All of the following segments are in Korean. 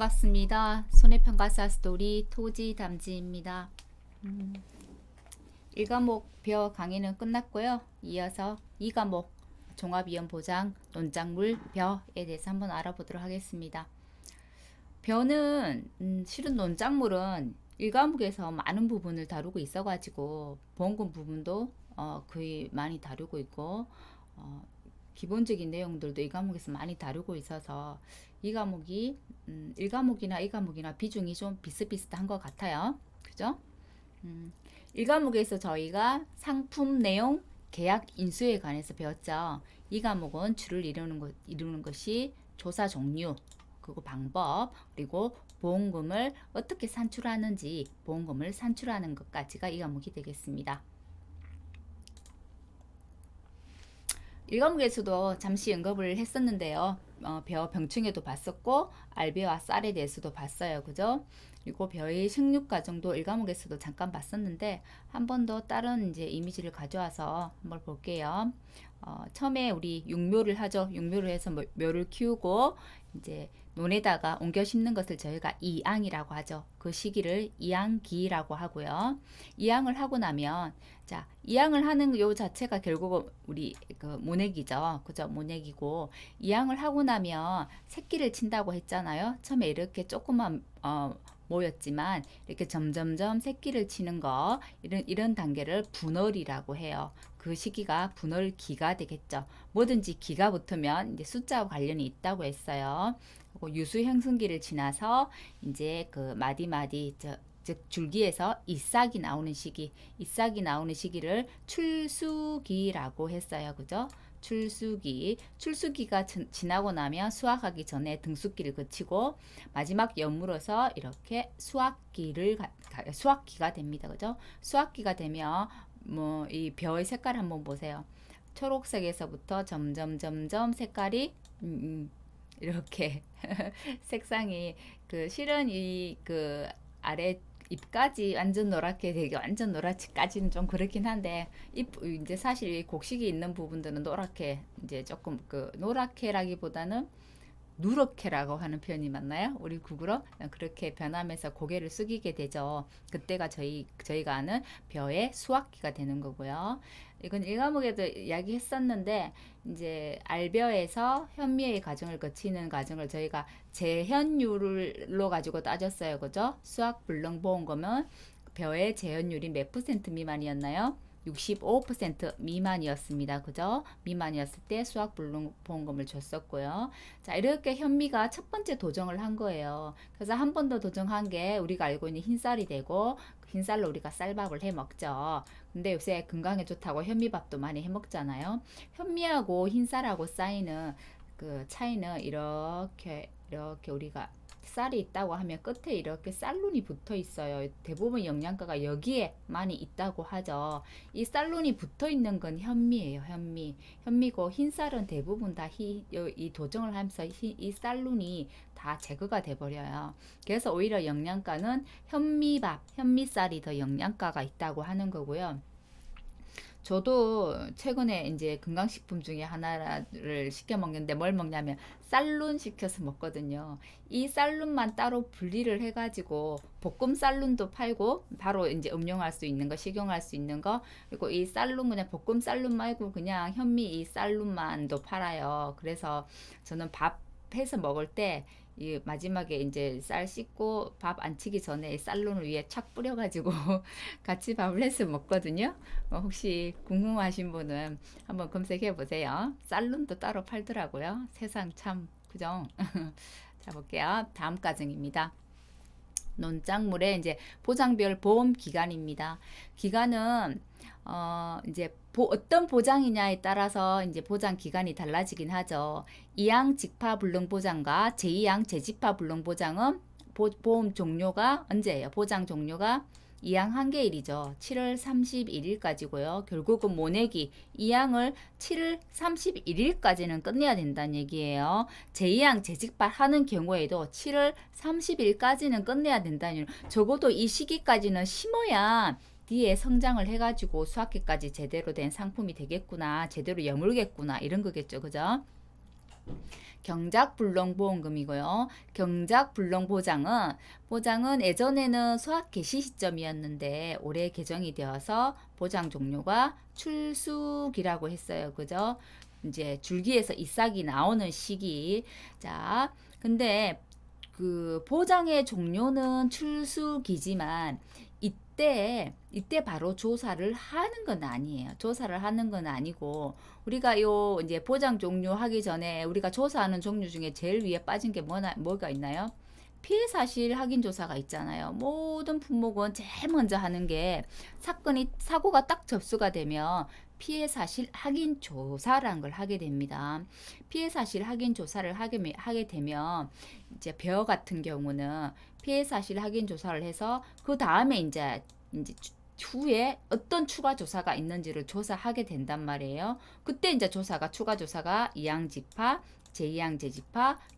반갑습니다. 손해평가사 스토리 토지 담지입니다. 1과목 벼 강의는 끝났고요. 이어서 2과목 종합위험보장 논작물 벼에 대해서 한번 알아보도록 하겠습니다. 벼는 실은 논작물은 1과목에서 많은 부분을 다루고 있어가지고 보험금 부분도 거의 많이 다루고 있고 기본적인 내용들도 이 과목에서 많이 다루고 있어서 이 과목이 1과목이나 2과목이나 비중이 좀 비슷비슷한 것 같아요. 그죠? 1과목에서 저희가 상품 내용, 계약 인수에 관해서 배웠죠. 이 과목은 주를 이루는 것이 조사 종류, 그리고 방법, 그리고 보험금을 어떻게 산출하는지, 보험금을 산출하는 것까지가 이 과목이 되겠습니다. 1과목에서도 잠시 언급을 했었는데요. 벼 병충해도 봤었고 알배와 쌀에 대해서도 봤어요. 그죠? 그리고 벼의 생육 과정도 1과목에서도 잠깐 봤었는데 한 번 더 다른 이제 이미지를 가져와서 한번 볼게요. 처음에 우리 육묘를 하죠. 육묘를 해서 묘를 키우고 이제 논에다가 옮겨 심는 것을 저희가 이양이라고 하죠. 그 시기를 이양기라고 하고요. 이양을 하고 나면 자, 이양을 하는 요 자체가 결국 우리 그 모내기죠. 그죠? 모내기고 이양을 하고 나면 새끼를 친다고 했잖아요. 처음에 이렇게 조그만 모였지만 이렇게 점점점 새끼를 치는 거 이런 단계를 분월이라고 해요. 그 시기가 분월기가 되겠죠. 뭐든지 기가 붙으면 이제 숫자와 관련이 있다고 했어요. 그리고 유수 형성기를 지나서 이제 그 마디마디 즉 줄기에서 잎사귀 나오는 시기, 잎사귀 나오는 시기를 출수기라고 했어요. 그죠? 출수기가 지나고 나면 수확하기 전에 등수기를 거치고 마지막 연물어서 이렇게 수확기가 됩니다. 그죠? 수확기가 되면 뭐 이 벼의 색깔 한번 보세요. 초록색에서부터 점점 색깔이 이렇게 색상이 그 실은 이 그 아래 잎까지 완전 노랗게 되게 완전 노랗지까지는 좀 그렇긴 한데 잎 이제 사실 곡식이 있는 부분들은 노랗게 이제 조금 그 노랗게라기보다는 누렇게라고 하는 표현이 맞나요? 우리 국어로 그렇게 변하면서 고개를 숙이게 되죠. 그때가 저희가 아는 벼의 수확기가 되는 거고요. 이건 1과목에도 이야기했었는데 이제 알벼에서 현미의 과정을 거치는 과정을 저희가 재현율로 가지고 따졌어요. 그죠? 수확 불능보험금은 벼의 재현율이 몇 퍼센트 미만이었나요? 65% 미만이었습니다. 그죠? 미만이었을 때 수학 불능보험금을 줬었고요. 자, 이렇게 현미가 첫 번째 도정을 한 거예요. 그래서 한 번 더 도정한 게 우리가 알고 있는 흰쌀이 되고 흰쌀로 우리가 쌀밥을 해 먹죠. 근데 요새 건강에 좋다고 현미밥도 많이 해 먹잖아요. 현미하고 흰쌀하고 쌓이는 그 차이는 이렇게 우리가 쌀이 있다고 하면 끝에 이렇게 쌀룬이 붙어 있어요. 대부분 영양가가 여기에 많이 있다고 하죠. 이 쌀룬이 붙어 있는 건 현미예요. 현미고 흰쌀은 대부분 다 이 도정을 하면서 이 쌀룬이 다 제거가 돼 버려요. 그래서 오히려 영양가는 현미쌀이 더 영양가가 있다고 하는 거고요. 저도 최근에 이제 건강식품 중에 하나를 시켜 먹는데 뭘 먹냐면 쌀룬 시켜서 먹거든요. 이 쌀룬만 따로 분리를 해가지고 볶음 쌀룬도 팔고 바로 이제 음용할 수 있는 거, 식용할 수 있는 거, 그리고 이 쌀룬 그냥 볶음 쌀룬 말고 그냥 현미 이 쌀룬만도 팔아요. 그래서 저는 밥 해서 먹을 때 이 마지막에 이제 쌀 씻고 밥 안 치기 전에 쌀룬을 위에 착 뿌려가지고 같이 밥을 해서 먹거든요. 혹시 궁금하신 분은 한번 검색해 보세요. 쌀룬도 따로 팔더라고요. 세상 참 그죠? 자 볼게요. 다음 과정입니다. 논작물의 이제 보장별 보험 기간입니다. 기간은 이제 어떤 보장이냐에 따라서 이제 보장 기간이 달라지긴 하죠. 2양 직파 불능 보장과 제2양 재직파 불능 보장은 보험 종료가 언제예요? 보장 종료가 2양 한계일이죠. 7월 31일까지고요. 결국은 모내기 2양을 7월 31일까지는 끝내야 된다는 얘기예요. 제2양 재직파 하는 경우에도 7월 30일까지는 끝내야 된다는 적어도 이 시기까지는 심어야 뒤에 성장을 해가지고 수확기까지 제대로 된 상품이 되겠구나, 제대로 여물겠구나 이런 거겠죠. 그죠? 경작불능보험금이고요. 보장은 예전에는 수학 개시 시점이었는데 올해 개정이 되어서 보장 종료가 출수기라고 했어요. 그죠? 이제 줄기에서 잎사귀 나오는 시기. 자, 근데 그 보장의 종료는 출수기지만 이때 바로 조사를 하는 건 아니에요. 조사를 하는 건 아니고 우리가 요 이제 보장 종료하기 전에 우리가 조사하는 종류 중에 제일 위에 빠진 게 뭐가 있나요? 피해 사실 확인 조사가 있잖아요. 모든 품목은 제일 먼저 하는 게 사고가 딱 접수가 되면 피해 사실 확인 조사라는 걸 하게 됩니다. 피해 사실 확인 조사를 하게 되면 이제 벼 같은 경우는 피해 사실 확인 조사를 해서 그 다음에 이제 후에 어떤 추가 조사가 있는지를 조사하게 된단 말이에요. 그때 이제 추가 조사가 이양집합, 제2항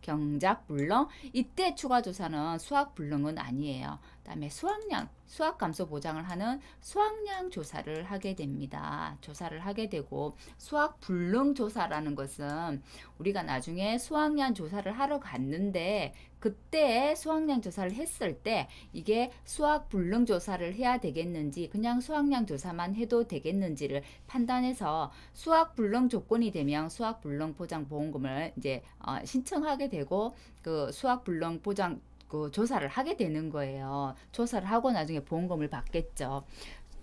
경작불능. 이때 추가 조사는 수학불능은 아니에요. 그다음에 수학 감소 보장을 하는 수학량 조사를 하게 됩니다. 조사를 하게 되고 수학불능 조사라는 것은 우리가 나중에 수학량 조사를 하러 갔는데 그때 수학량 조사를 했을 때 이게 수학불능 조사를 해야 되겠는지 그냥 수학량 조사만 해도 되겠는지를 판단해서 수학불능 조건이 되면 수학불능 보장 보험금을 이제 신청하게 되고 그 수학불능 보장 그 조사를 하게 되는 거예요. 조사를 하고 나중에 보험금을 받겠죠.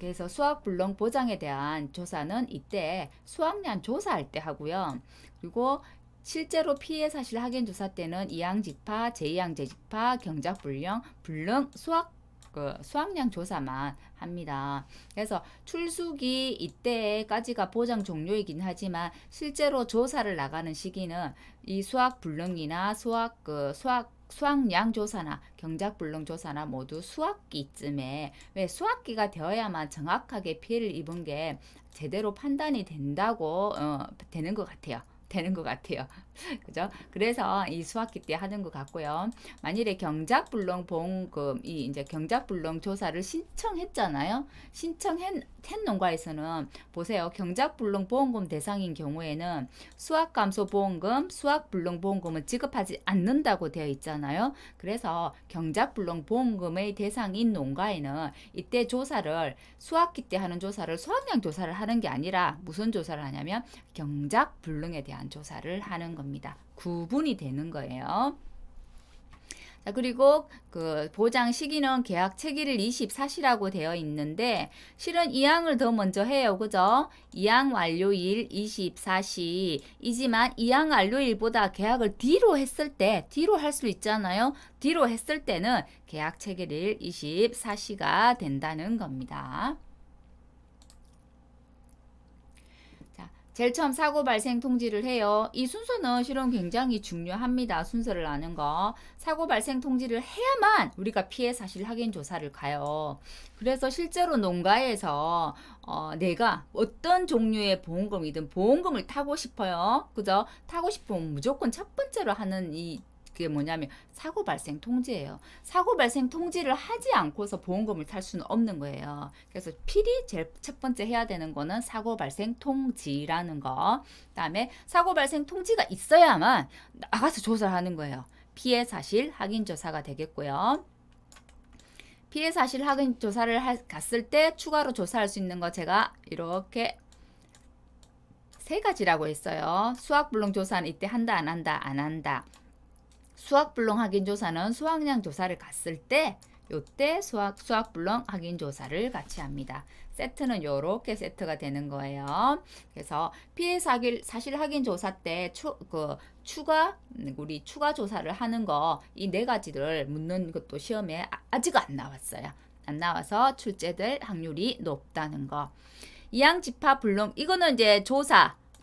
그래서 수학불능 보장에 대한 조사는 이때 수학량 조사할 때 하고요. 그리고 실제로 피해 사실 확인 조사 때는 이항집합, 제2항 경작불능 수학량 조사만 합니다. 그래서 출수기 이때까지가 보장 종료이긴 하지만 실제로 조사를 나가는 시기는 이 수학불능이나 수학량 조사나 경작불능 조사나 모두 수학기쯤에 왜 수학기가 되어야만 정확하게 피해를 입은 게 제대로 판단이 된다고 되는 것 같아요. 그죠? 그래서 이 수학기 때 하는 것 같고요. 만일에 경작불능 보험금이 이제 경작불능 조사를 신청했잖아요. 신청한 농가에서는 보세요. 경작불능 보험금 대상인 경우에는 수학감소보험금, 수학불능 보험금은 지급하지 않는다고 되어 있잖아요. 그래서 경작불능 보험금의 대상인 농가에는 이때 조사를 수학기 때 하는 조사를 수학량 조사를 하는 게 아니라 무슨 조사를 하냐면 경작불능에 대한 조사를 하는 겁니다. 구분이 되는 거예요. 자, 그리고 그 보장 시기는 계약 체기를 24시라고 되어 있는데 실은 2항을 더 먼저 해요. 그죠? 2항 완료일 24시이지만 2항 완료일보다 계약을 뒤로 할 수 있잖아요. 뒤로 했을 때는 계약 체기일 24시가 된다는 겁니다. 제일 처음 사고 발생 통지를 해요. 이 순서는 실은 굉장히 중요합니다. 순서를 아는 거. 사고 발생 통지를 해야만 우리가 피해 사실 확인 조사를 가요. 그래서 실제로 농가에서 내가 어떤 종류의 보험금이든 보험금을 타고 싶어요. 그죠? 타고 싶으면 무조건 첫 번째로 하는 그게 뭐냐면 사고 발생 통지예요. 사고 발생 통지를 하지 않고서 보험금을 탈 수는 없는 거예요. 그래서 필히 제일 첫 번째 해야 되는 거는 사고 발생 통지라는 거. 그다음에 사고 발생 통지가 있어야만 나가서 조사를 하는 거예요. 피해 사실 확인 조사가 되겠고요. 피해 사실 확인 조사를 갔을 때 추가로 조사할 수 있는 거 제가 이렇게 세 가지라고 했어요. 수학불능 조사는 이때 한다, 안 한다, 안 한다. 수학불능 확인 조사는 수학량 조사를 갔을 때 요때 수학불능 확인 조사를 같이 합니다. 세트는 요렇게 세트가 되는 거예요. 그래서 피해 사실 확인 조사 때 우리 추가 조사를 하는 거 이 네 가지를 묻는 것도 시험에 아직 안 나왔어요. 안 나와서 출제될 확률이 높다는 거. 이항집합불능 이거는 이제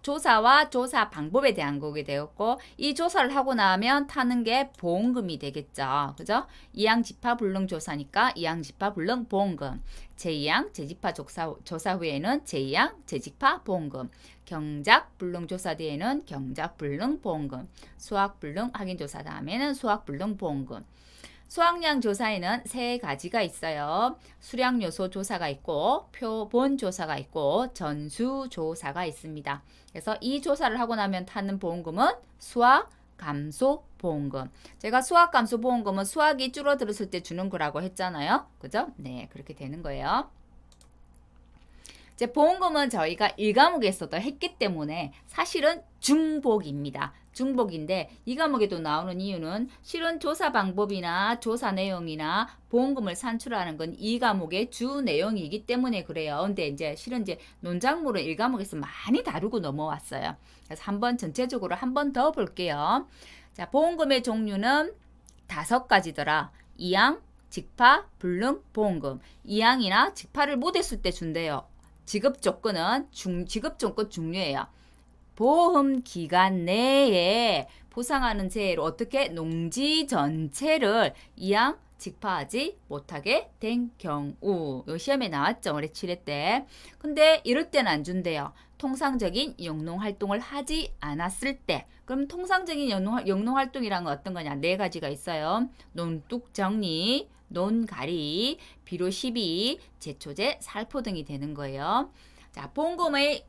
조사와 조사 방법에 대한 거게 되었고 이 조사를 하고 나면 타는 게 보험금이 되겠죠. 그죠? 이항 집합 불능 조사니까 이항 집합 불능 보험금. 제2항 재집합 조사 후에는 제2항 재집합 보험금. 경작 불능 조사 뒤에는 경작 불능 보험금. 수학 불능 확인 조사 다음에는 수학 불능 보험금. 수확량 조사에는 세 가지가 있어요. 수량 요소 조사가 있고 표본 조사가 있고 전수 조사가 있습니다. 그래서 이 조사를 하고 나면 타는 보험금은 수확 감소 보험금. 제가 수확 감소 보험금은 수확이 줄어들었을 때 주는 거라고 했잖아요. 그죠? 네, 그렇게 되는 거예요. 이제 보험금은 저희가 1과목에서도 했기 때문에 사실은 중복입니다. 중복인데 이 과목에도 나오는 이유는 실은 조사 방법이나 조사 내용이나 보험금을 산출하는 건 이 과목의 주 내용이기 때문에 그래요. 근데 이제 실은 이제 논작물은 1과목에서 많이 다루고 넘어왔어요. 그래서 한번 전체적으로 한 번 더 볼게요. 자, 보험금의 종류는 5가지더라. 이양, 직파, 불능, 보험금. 이양이나 직파를 못했을 때 준대요. 지급 조건은 지급 조건 중요해요. 보험 기간 내에 보상하는 재해로 어떻게 농지 전체를 이양 직파하지 못하게 된 경우. 요 시험에 나왔죠. 올해 7회 때. 근데 이럴 때는 안 준대요. 통상적인 영농 활동을 하지 않았을 때. 그럼 통상적인 영농 활동이란 건 어떤 거냐? 4가지가 있어요. 논둑 정리, 논가리, 비료 시비, 제초제, 살포 등이 되는 거예요. 자, 보험금의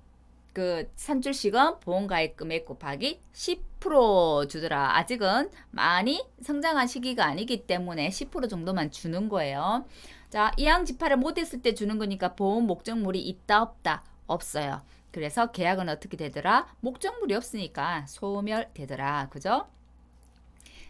그 산출시금 보험가입 금액 곱하기 10% 주더라. 아직은 많이 성장한 시기가 아니기 때문에 10% 정도만 주는 거예요. 자, 이항지파를 못했을 때 주는 거니까 보험 목적물이 있다 없다? 없어요. 그래서 계약은 어떻게 되더라? 목적물이 없으니까 소멸되더라. 그죠?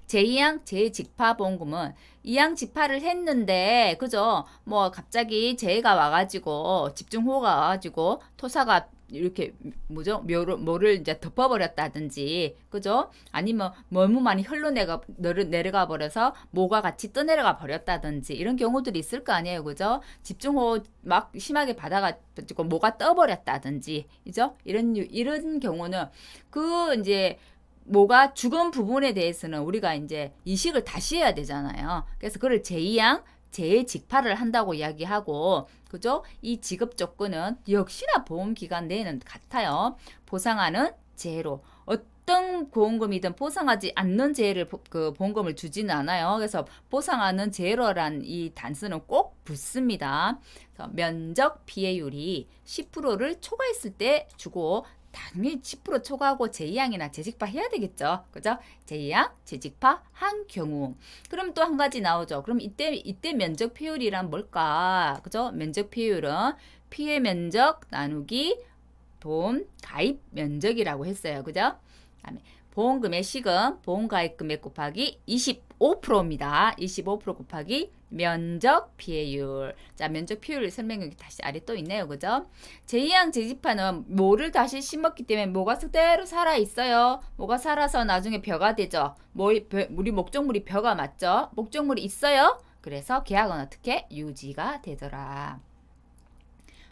제2항 제2직파 보험금은 2항 직파를 했는데 그죠? 뭐 갑자기 재해가 와가지고 집중호우가 와가지고 토사가 이렇게 뭐죠? 뭐를 이제 덮어버렸다든지 그죠? 아니면 너무 많이 내려가 버려서 모가 같이 떠내려가 버렸다든지 이런 경우들이 있을 거 아니에요. 그죠? 집중호우 막 심하게 받아가지고 모가 떠버렸다든지 그죠? 이런 경우는 그 이제 뭐가 죽은 부분에 대해서는 우리가 이제 이식을 다시 해야 되잖아요. 그래서 그걸 제2항 재직파를 한다고 이야기하고 그죠? 이 지급 조건은 역시나 보험 기간 내에는 같아요. 보상하는 재해로 어떤 보험금이든 보상하지 않는 재해를 그 보험금을 주지는 않아요. 그래서 보상하는 재해로란 이 단서는 꼭 붙습니다. 그래서 면적 피해율이 10%를 초과했을 때 주고 당연히 10% 초과하고 제2항이나 재직파 해야 되겠죠. 그죠? 제2항, 재직파 한 경우. 그럼 또 한 가지 나오죠. 그럼 이때 면적 피해율이란 뭘까? 그죠? 면적 피해율은 피해 면적 나누기 보험 가입 면적이라고 했어요. 그죠? 그다음에 보험금의 시금, 보험가입 금액 곱하기 25%입니다. 25% 곱하기 면적 피해율. 자, 면적 피해율 설명이 다시 아래 또 있네요. 그죠? 제2항 재집하는 모를 다시 심었기 때문에 모가 그대로 살아 있어요. 모가 살아서 나중에 벼가 되죠. 우리 목적물이 벼가 맞죠? 목적물이 있어요. 그래서 계약은 어떻게 유지가 되더라.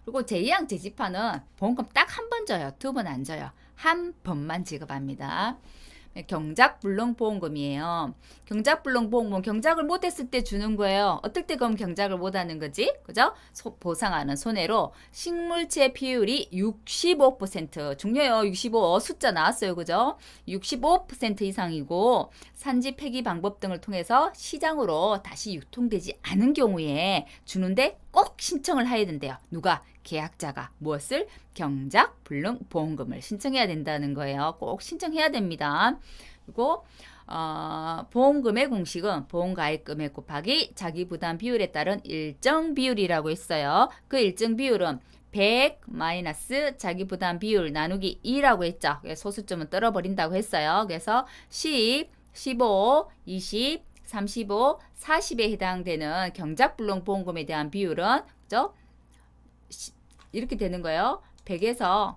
그리고 제2항 재집하는 보험금 딱 한 번 줘요. 2번 안 줘요. 한 번만 지급합니다. 경작불능보험금이에요. 경작불능보험금 경작을 못했을 때 주는 거예요. 어떨 때 그럼 경작을 못하는 거지? 그죠? 보상하는 손해로 식물체 피해율이 65% 중요해요. 65 숫자 나왔어요. 그죠? 65% 이상이고 산지 폐기 방법 등을 통해서 시장으로 다시 유통되지 않은 경우에 주는데 꼭 신청을 해야 된대요. 누가? 계약자가 무엇을? 경작불능보험금을 신청해야 된다는 거예요. 꼭 신청해야 됩니다. 그리고 보험금의 공식은 보험가입금액 곱하기 자기부담 비율에 따른 일정 비율이라고 했어요. 그 일정 비율은 100 마이너스 자기부담 비율 나누기 2라고 했죠. 소수점은 떨어버린다고 했어요. 그래서 10, 15, 20, 35, 40에 해당되는 경작불능보험금에 대한 비율은 그죠? 이렇게 되는 거예요. 100에서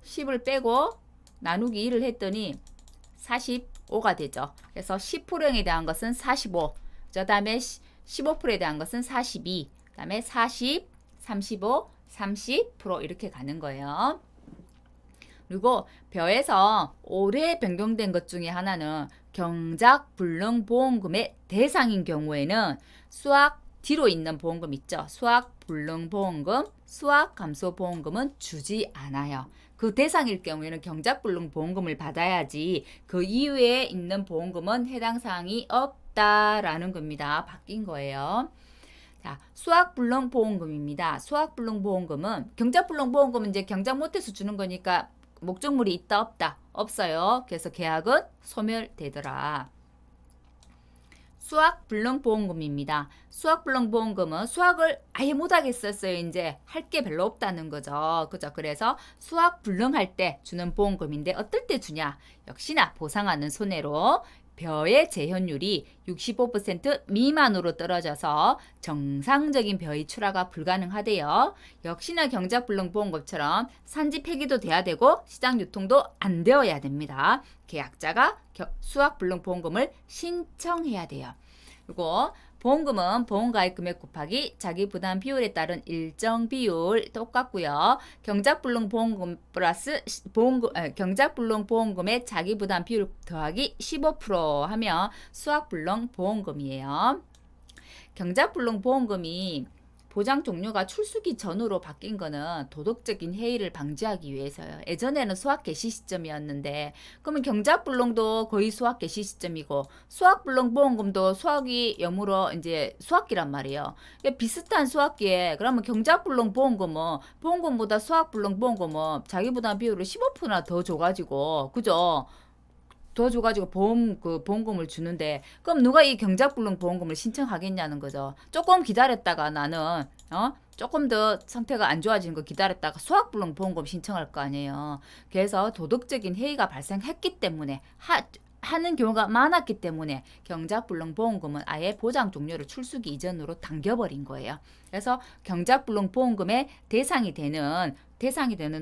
10을 빼고 나누기 1을 했더니 45가 되죠. 그래서 10%에 대한 것은 45. 그 다음에 15%에 대한 것은 42. 그 다음에 40, 35, 30% 이렇게 가는 거예요. 그리고 벼에서 올해 변경된 것 중에 하나는 경작불능보험금의 대상인 경우에는 수확 뒤로 있는 보험금 있죠. 수확불능보험금, 수확감소보험금은 주지 않아요. 그 대상일 경우에는 경작불능보험금을 받아야지 그 이후에 있는 보험금은 해당 사항이 없다라는 겁니다. 바뀐 거예요. 자, 수학불능보험금입니다. 수학불능보험금은 경작불능보험금은 이제 경작 못해서 주는 거니까 목적물이 있다 없다 없어요. 그래서 계약은 소멸되더라. 수학불능보험금입니다. 수학불능보험금은 수학을 아예 못하겠었어요. 이제 할 게 별로 없다는 거죠. 그죠? 그래서 수학불능할 때 주는 보험금인데 어떨 때 주냐? 역시나 보상하는 손해로 벼의 재현율이 65% 미만으로 떨어져서 정상적인 벼의 출하가 불가능하대요. 역시나 경작불능보험금처럼 산지 폐기도 돼야 되고 시장 유통도 안 되어야 됩니다. 계약자가 수학불능보험금을 신청해야 돼요. 그리고 보험금은 보험가입 금액 곱하기 자기 부담 비율에 따른 일정 비율 똑같고요. 경작불능보험금 플러스 경작불능보험금의 자기 부담 비율 더하기 15% 하면 수학불능보험금이에요. 경작불능보험금이 보장 종료가 출수기 전후로 바뀐 거는 도덕적인 해이를 방지하기 위해서요. 예전에는 수학 개시 시점이었는데 그러면 경작불능도 거의 수학 개시 시점이고 수학불능보험금도 수학이 여물어 이제 수학기란 말이에요. 비슷한 수학기에 그러면 경작불능보험금은 보험금보다 수학불능보험금은 자기 부담 비율을 15%나 더 줘가지고 그죠? 더 줘가지고 보험금을 주는데 그럼 누가 이 경작불능보험금을 신청하겠냐는 거죠. 조금 기다렸다가 나는 조금 더 상태가 안 좋아지는 거 기다렸다가 수학불능보험금 신청할 거 아니에요. 그래서 도덕적인 해이가 발생했기 때문에 하는 경우가 많았기 때문에 경작불능보험금은 아예 보장 종료를 출수기 이전으로 당겨버린 거예요. 그래서 경작불능보험금의 대상이 되는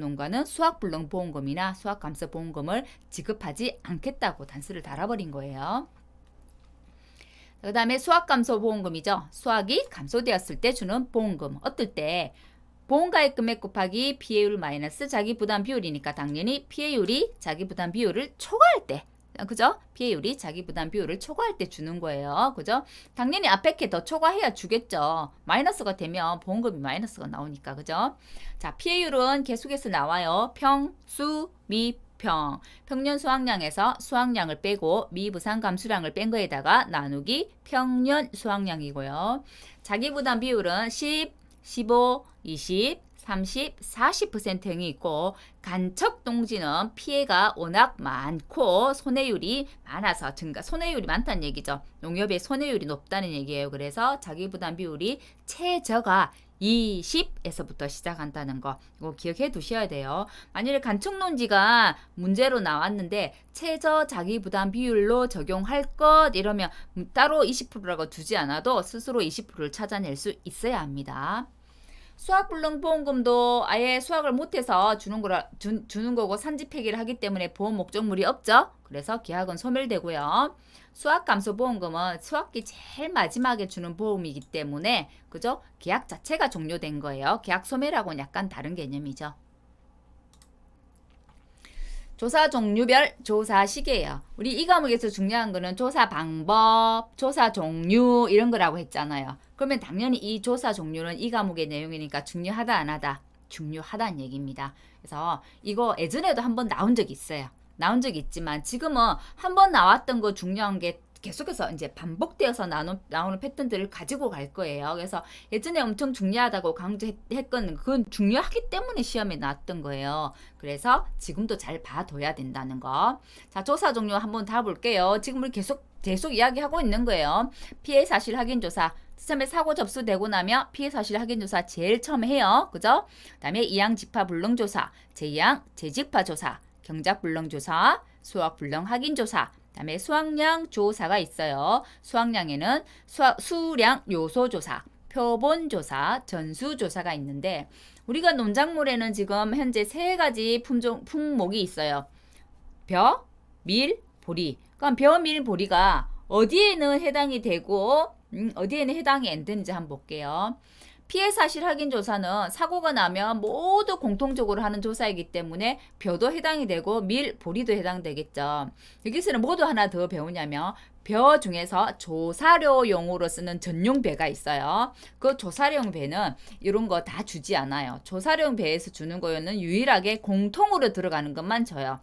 농가는 수학불능보험금이나 수학감소보험금을 지급하지 않겠다고 단수를 달아버린 거예요. 그 다음에 수학감소보험금이죠. 수학이 감소되었을 때 주는 보험금. 어떨 때? 보험가입 금액 곱하기 피해율 마이너스 자기 부담 비율이니까 당연히 피해율이 자기 부담 비율을 초과할 때 그죠? 피해율이 자기 부담 비율을 초과할 때 주는 거예요. 그죠? 당연히 앞에 게 더 초과해야 주겠죠. 마이너스가 되면 보험금이 마이너스가 나오니까. 그죠? 자, 피해율은 계속해서 나와요. 평, 수, 미, 평. 평년 수확량에서 수확량을 빼고 미부상 감수량을 뺀 거에다가 나누기 평년 수확량이고요. 자기 부담 비율은 10, 15, 20, 30, 40% 등이 있고 간척 농지는 피해가 워낙 많고 손해율이 많아서 증가, 손해율이 많다는 얘기죠. 농협의 손해율이 높다는 얘기예요. 그래서 자기 부담 비율이 최저가 20에서부터 시작한다는 거 이거 기억해 두셔야 돼요. 만약에 간척 농지가 문제로 나왔는데 최저 자기 부담 비율로 적용할 것 이러면 따로 20%라고 두지 않아도 스스로 20%를 찾아낼 수 있어야 합니다. 수학불능보험금도 아예 수학을 못해서 주는 거고 산지 폐기를 하기 때문에 보험 목적물이 없죠. 그래서 계약은 소멸되고요. 수학감소보험금은 수학기 제일 마지막에 주는 보험이기 때문에 그죠? 계약 자체가 종료된 거예요. 계약 소멸하고는 약간 다른 개념이죠. 조사 종류별 조사 시기예요. 우리 이 과목에서 중요한 거는 조사 방법, 조사 종류 이런 거라고 했잖아요. 그러면 당연히 이 조사 종류는 이 과목의 내용이니까 중요하다 안 하다? 중요하다는 얘기입니다. 그래서 이거 예전에도 한번 나온 적이 있어요. 나온 적이 있지만 지금은 한번 나왔던 거 중요한 게 계속해서 이제 반복되어서 나오는 패턴들을 가지고 갈 거예요. 그래서 예전에 엄청 중요하다고 강조했건 그건 중요하기 때문에 시험에 나왔던 거예요. 그래서 지금도 잘 봐둬야 된다는 거. 자, 조사 종류 한번 다 볼게요. 지금 우리 계속 이야기하고 있는 거예요. 피해 사실 확인 조사. 처음에 사고 접수되고 나면 피해 사실 확인 조사 제일 처음에 해요. 그죠? 그다음에 이양 집파 불능 조사, 제2양 재직파 조사, 경작 불능 조사, 수학 불능 확인 조사. 그다음에 수확량 조사가 있어요. 수확량에는 수량 요소 조사, 표본 조사, 전수 조사가 있는데 우리가 농작물에는 지금 현재 세 가지 품목이 있어요. 벼, 밀, 보리. 그럼 벼, 밀, 보리가 어디에는 해당이 되고 어디에는 해당이 안 되는지 한번 볼게요. 피해 사실 확인 조사는 사고가 나면 모두 공통적으로 하는 조사이기 때문에 벼도 해당이 되고 밀, 보리도 해당되겠죠. 여기서는 모두 하나 더 배우냐면 벼 중에서 조사료용으로 쓰는 전용 배가 있어요. 그 조사료용 배는 이런 거 다 주지 않아요. 조사료용 배에서 주는 거는 유일하게 공통으로 들어가는 것만 줘요.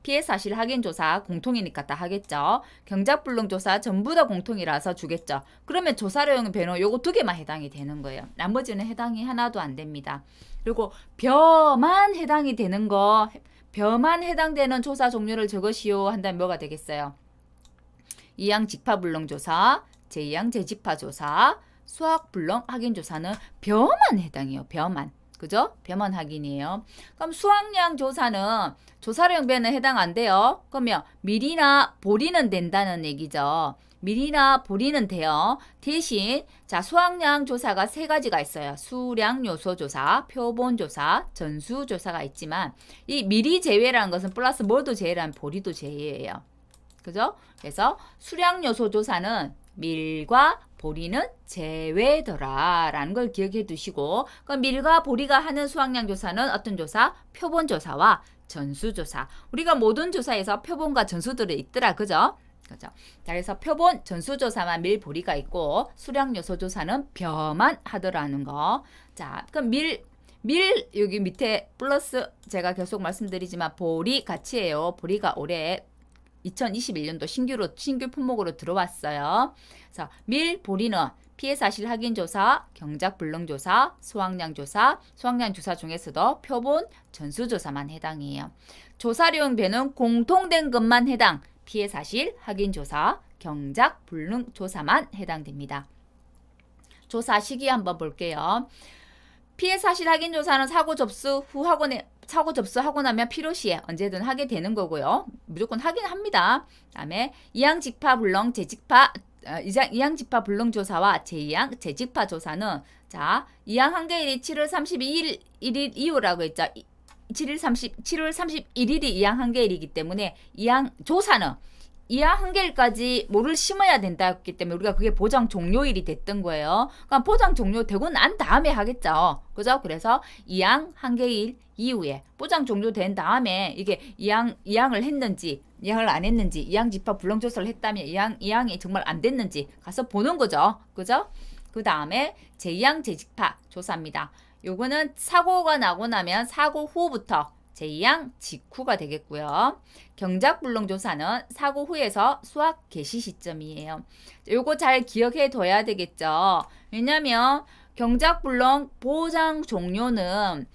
피해 사실 확인 조사 공통이니까 다 하겠죠. 경작 불능 조사 전부 다 공통이라서 주겠죠. 그러면 조사료용 변호 요거 두 개만 해당이 되는 거예요. 나머지는 해당이 하나도 안 됩니다. 그리고 벼만 해당이 되는 거, 벼만 해당되는 조사 종류를 적으시오 한다면 뭐가 되겠어요? 2항 직파 불능 조사, 제2항 재직파 조사, 수학 불능 확인 조사는 벼만 해당해요. 벼만. 그죠? 벼만 확인이에요. 그럼 수학량 조사는 조사료용 배는 해당 안 돼요. 그러면 미리나 보리는 된다는 얘기죠. 미리나 보리는 돼요. 대신 자 수학량 조사가 세 가지가 있어요. 수량 요소 조사, 표본 조사, 전수 조사가 있지만 이 미리 제외라는 것은 플러스 뭐도 제외라면 보리도 제외예요. 그죠? 그래서 수량 요소 조사는 밀과 보리는 제외더라 라는 걸 기억해 두시고 그럼 밀과 보리가 하는 수학량 조사는 어떤 조사? 표본 조사와 전수 조사. 우리가 모든 조사에서 표본과 전수들이 있더라. 그죠? 그죠? 자, 그래서 표본 전수 조사만 밀 보리가 있고 수량 요소 조사는 벼만 하더라는 거. 자, 그럼 밀 여기 밑에 플러스 제가 계속 말씀드리지만 보리 같이예요. 보리가 올해 2021년도 신규 품목으로 들어왔어요. 그래서 밀, 보리는 피해 사실 확인 조사, 경작 불능 조사, 수확량 조사, 수확량 조사 중에서도 표본 전수 조사만 해당이에요. 조사료용 배는 공통된 것만 해당, 피해 사실 확인 조사, 경작 불능 조사만 해당됩니다. 조사 시기 한번 볼게요. 피해 사실 확인 조사는 사고 접수하고 나면 필요시에 언제든 하게 되는 거고요. 무조건 하긴 합니다. 다음에 이항 직파 불능 재직파 이항 직파 불능 조사와 제2항 재직파 조사는 자 이항 한계일이 7월 32일 이후라고 했죠. 7월 31일이 이항 한계일이기 때문에 이항 조사는 이항 한계일까지 뭐를 심어야 된다 했기 때문에 우리가 그게 보장 종료일이 됐던 거예요. 그럼 보장 종료되고 난 다음에 하겠죠. 그죠? 그래서 이항 한계일 이후에 보장 종료된 다음에 이게 이항을 했는지 이항을 안 했는지 이항 집합 불능 조사를 했다면 이항이 정말 안 됐는지 가서 보는 거죠. 그죠? 그 다음에 제2항 재직파 조사입니다. 요거는 사고가 나고 나면 사고 후부터 제2항 직후가 되겠고요. 경작 불능 조사는 사고 후에서 수학 개시 시점이에요. 요거 잘 기억해 둬야 되겠죠. 왜냐면 경작 불능 보장 종료는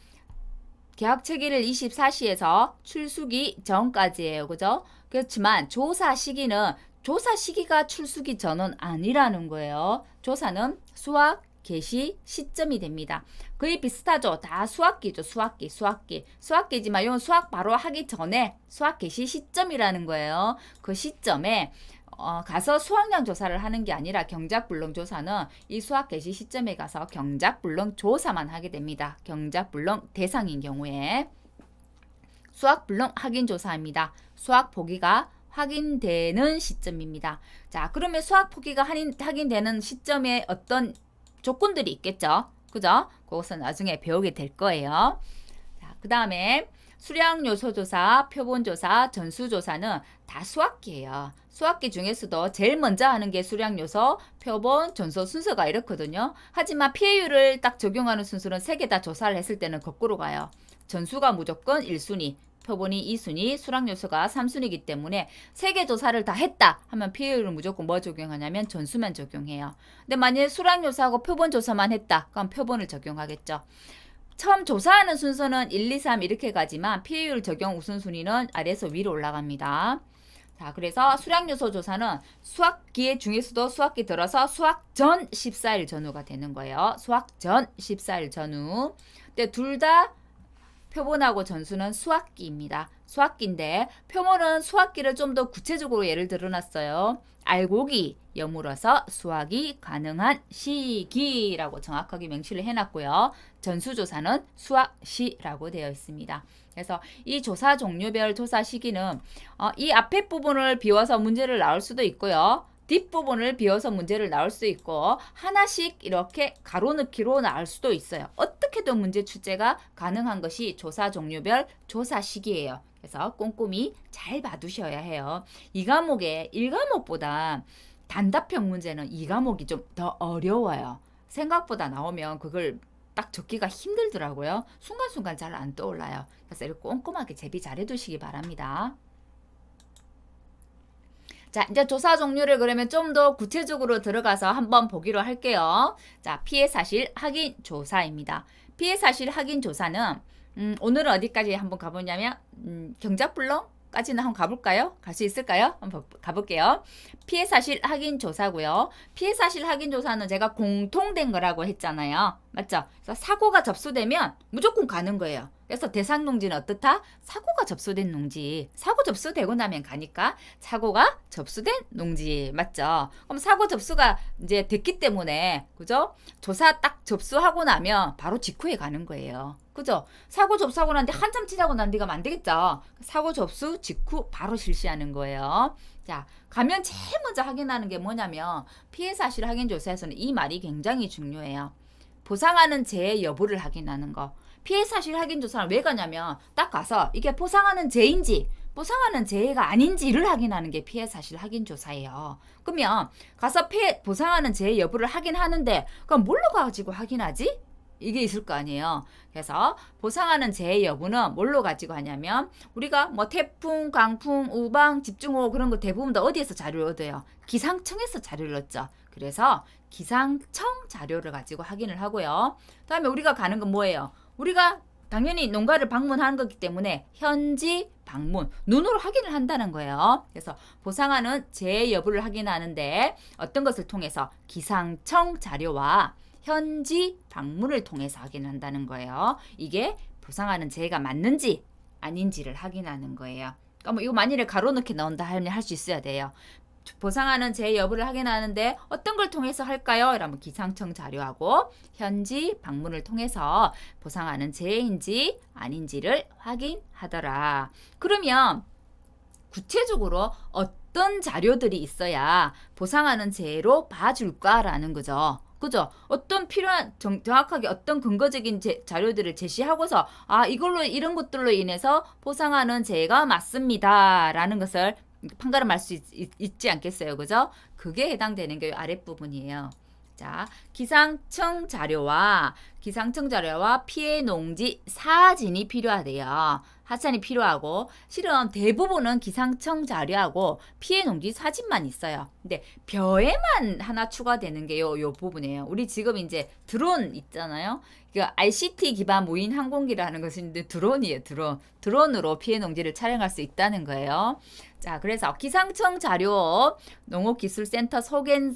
계약 체기를 24시에서 출수기 전까지예요. 그죠? 그렇지만 조사 시기가 출수기 전은 아니라는 거예요. 조사는 수학 개시 시점이 됩니다. 거의 비슷하죠. 다 수학기죠. 수학기지만 이건 수학 바로 하기 전에 수학 개시 시점이라는 거예요. 그 시점에 가서 수학량 조사를 하는 게 아니라 경작 불능 조사는 이 수학 개시 시점에 가서 경작 불능 조사만 하게 됩니다. 경작 불능 대상인 경우에 수학 불능 확인 조사입니다. 수학 포기가 확인되는 시점입니다. 자, 그러면 수학 포기가 확인되는 시점에 어떤 조건들이 있겠죠. 그죠? 그것은 나중에 배우게 될 거예요. 자, 그 다음에 수량 요소 조사, 표본 조사, 전수 조사는 다 수학기예요. 수학기 중에서도 제일 먼저 하는 게 수량 요소, 표본, 전수 순서가 이렇거든요. 하지만 피해율을 딱 적용하는 순서는 세 개 다 조사를 했을 때는 거꾸로 가요. 전수가 무조건 1순위, 표본이 2순위, 수량 요소가 3순위이기 때문에 세 개 조사를 다 했다 하면 피해율은 무조건 뭐 적용하냐면 전수만 적용해요. 근데 만약에 수량 요소하고 표본 조사만 했다 그럼 표본을 적용하겠죠. 처음 조사하는 순서는 1, 2, 3 이렇게 가지만 피해율 적용 우선순위는 아래에서 위로 올라갑니다. 자, 그래서 수량 요소 조사는 수학기 중에서도 수학기 들어서 수학 전 14일 전후가 되는 거예요. 수학 전 14일 전후. 근데 둘 다 표본하고 전수는 수학기입니다. 수학기인데 표본은 수학기를 좀 더 구체적으로 예를 들어놨어요. 알고기 여물어서 수학이 가능한 시기라고 정확하게 명시를 해놨고요. 전수조사는 수학시라고 되어 있습니다. 그래서 이 조사 종류별 조사 시기는 이 앞에 부분을 비워서 문제를 나올 수도 있고요. 뒷부분을 비워서 문제를 나올 수 있고 하나씩 이렇게 가로넣기로 나올 수도 있어요. 어떻게든 문제 출제가 가능한 것이 조사 종류별 조사 시기예요. 그래서 꼼꼼히 잘 봐두셔야 해요. 이 과목에 1과목보다 단답형 문제는 이 과목이 좀 더 어려워요. 생각보다 나오면 그걸 딱 적기가 힘들더라고요. 순간순간 잘 안 떠올라요. 그래서 이렇게 꼼꼼하게 제비 잘 해두시기 바랍니다. 자, 이제 조사 종류를 그러면 좀 더 구체적으로 들어가서 한번 보기로 할게요. 자, 피해 사실 확인 조사입니다. 피해 사실 확인 조사는 오늘은 어디까지 한번 가보냐면 경작불능까지는 한번 가볼까요? 갈 수 있을까요? 한번 가볼게요. 피해 사실 확인 조사고요. 피해 사실 확인 조사는 제가 공통된 거라고 했잖아요. 맞죠? 그래서 사고가 접수되면 무조건 가는 거예요. 그래서 대상 농지는 어떻다? 사고가 접수된 농지. 사고 접수되고 나면 가니까 사고가 접수된 농지. 맞죠? 그럼 사고 접수가 이제 됐기 때문에, 그죠? 조사 딱 접수하고 나면 바로 직후에 가는 거예요. 그죠? 사고 접수하고 난 뒤 한참 지나고 난 뒤가 안 되겠죠? 사고 접수 직후 바로 실시하는 거예요. 자, 가면 제일 먼저 확인하는 게 뭐냐면 피해 사실 확인 조사에서는 이 말이 굉장히 중요해요. 보상하는 재해 여부를 확인하는 거. 피해 사실 확인 조사를 왜 가냐면 딱 가서 이게 보상하는 재인지 보상하는 재해가 아닌지를 확인하는 게 피해 사실 확인 조사예요. 그러면 가서 보상하는 재해 여부를 확인하는데 그럼 뭘로 가지고 확인하지? 이게 있을 거 아니에요. 그래서 보상하는 재해 여부는 뭘로 가지고 하냐면 우리가 뭐 태풍, 강풍, 우방, 집중호우 그런 거 대부분 다 어디에서 자료를 얻어요? 기상청에서 자료를 얻죠. 그래서 기상청 자료를 가지고 확인을 하고요. 그다음에 우리가 가는 건 뭐예요? 우리가 당연히 농가를 방문하는 거기 때문에 현지 방문, 눈으로 확인을 한다는 거예요. 그래서 보상하는 재해 여부를 확인하는데 어떤 것을 통해서 기상청 자료와 현지 방문을 통해서 확인한다는 거예요. 이게 보상하는 재해가 맞는지 아닌지를 확인하는 거예요. 그러니까 뭐 이거 만일에 가로넣기 나온다 하면 할 수 있어야 돼요. 보상하는 재해 여부를 확인하는데 어떤 걸 통해서 할까요? 이러면 기상청 자료하고 현지 방문을 통해서 보상하는 재해인지 아닌지를 확인하더라. 그러면 구체적으로 어떤 자료들이 있어야 보상하는 재해로 봐줄까라는 거죠. 그죠? 어떤 필요한 정확하게 어떤 근거적인 자료들을 제시하고서 이걸로 이런 것들로 인해서 보상하는 재해가 맞습니다라는 것을 판가름할 수 있지 않겠어요. 그죠? 그게 해당되는 게 아랫부분이에요. 자, 기상청 자료와 피해 농지 사진이 필요하대요. 하천이 필요하고 실은 대부분은 기상청 자료하고 피해 농지 사진만 있어요. 근데 벼에만 하나 추가되는 게 요 부분이에요. 우리 지금 이제 드론 있잖아요. 그 ICT 기반 무인 항공기라는 것은 드론이에요. 드론으로 피해 농지를 촬영할 수 있다는 거예요. 자, 그래서 기상청 자료, 농업기술센터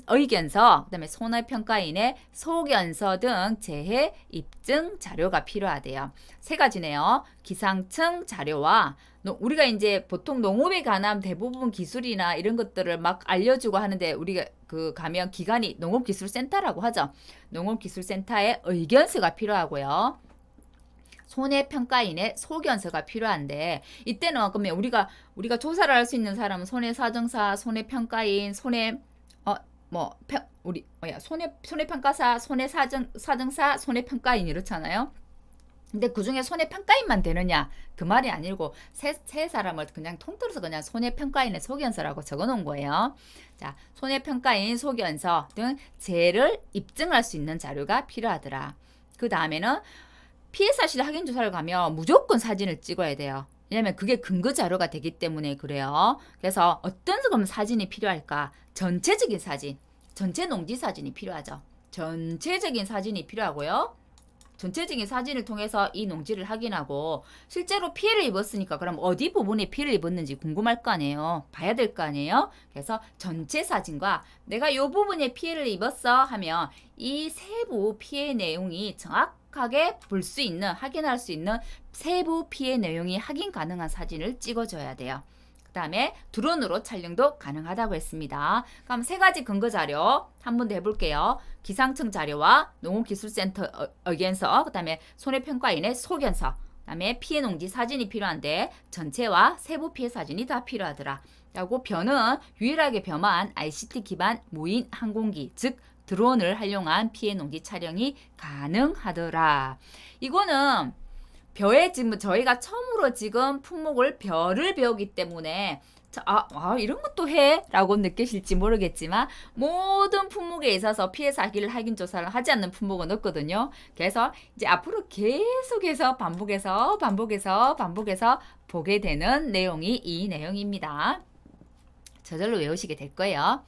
의견서, 그다음에 손해평가인의 소견서 등 재해 입증 자료가 필요하대요. 세 가지네요. 기상청 자료와 우리가 이제 보통 농업에 관한 대부분 기술이나 이런 것들을 막 알려주고 하는데 우리가 그 가면 기관이 농업기술센터라고 하죠. 농업기술센터의 의견서가 필요하고요. 손해평가인의 소견서가 필요한데 이때는 그러면 우리가 조사를 할 수 있는 사람은 손해사정사, 손해평가인, 손해평가사, 손해사정사, 손해평가인 이렇잖아요. 근데 그중에 손해평가인만 되느냐? 그 말이 아니고 세 사람을 그냥 통틀어서 그냥 손해평가인의 소견서라고 적어놓은 거예요. 자, 손해평가인 소견서 등 재해를 입증할 수 있는 자료가 필요하더라. 그 다음에는 피해 사실 확인 조사를 가면 무조건 사진을 찍어야 돼요. 왜냐면 그게 근거 자료가 되기 때문에 그래요. 그래서 어떤 그럼 사진이 필요할까? 전체적인 사진, 전체 농지 사진이 필요하죠. 전체적인 사진이 필요하고요. 전체적인 사진을 통해서 이 농지를 확인하고 실제로 피해를 입었으니까 그럼 어디 부분에 피해를 입었는지 궁금할 거 아니에요. 봐야 될 거 아니에요. 그래서 전체 사진과 내가 이 부분에 피해를 입었어 하면 이 세부 피해 내용이 정확하게 볼 수 있는, 확인할 수 있는 세부 피해 내용이 확인 가능한 사진을 찍어줘야 돼요. 그 다음에 드론으로 촬영도 가능하다고 했습니다. 그럼 세 가지 근거 자료 한 번 더 해볼게요. 기상청 자료와 농업기술센터 의견서, 그 다음에 손해평가인의 소견서, 그 다음에 피해 농지 사진이 필요한데 전체와 세부 피해 사진이 다 필요하더라. 라고 벼는 유일하게 벼만 ICT 기반 무인 항공기, 즉 드론을 활용한 피해 농지 촬영이 가능하더라. 이거는 벼에 지금 저희가 처음으로 지금 품목을 벼를 배우기 때문에 이런 것도 해? 라고 느끼실지 모르겠지만 모든 품목에 있어서 피해 사기를 확인 조사를 하지 않는 품목은 없거든요. 그래서 이제 앞으로 계속해서 반복해서 보게 되는 내용이 이 내용입니다. 저절로 외우시게 될 거예요.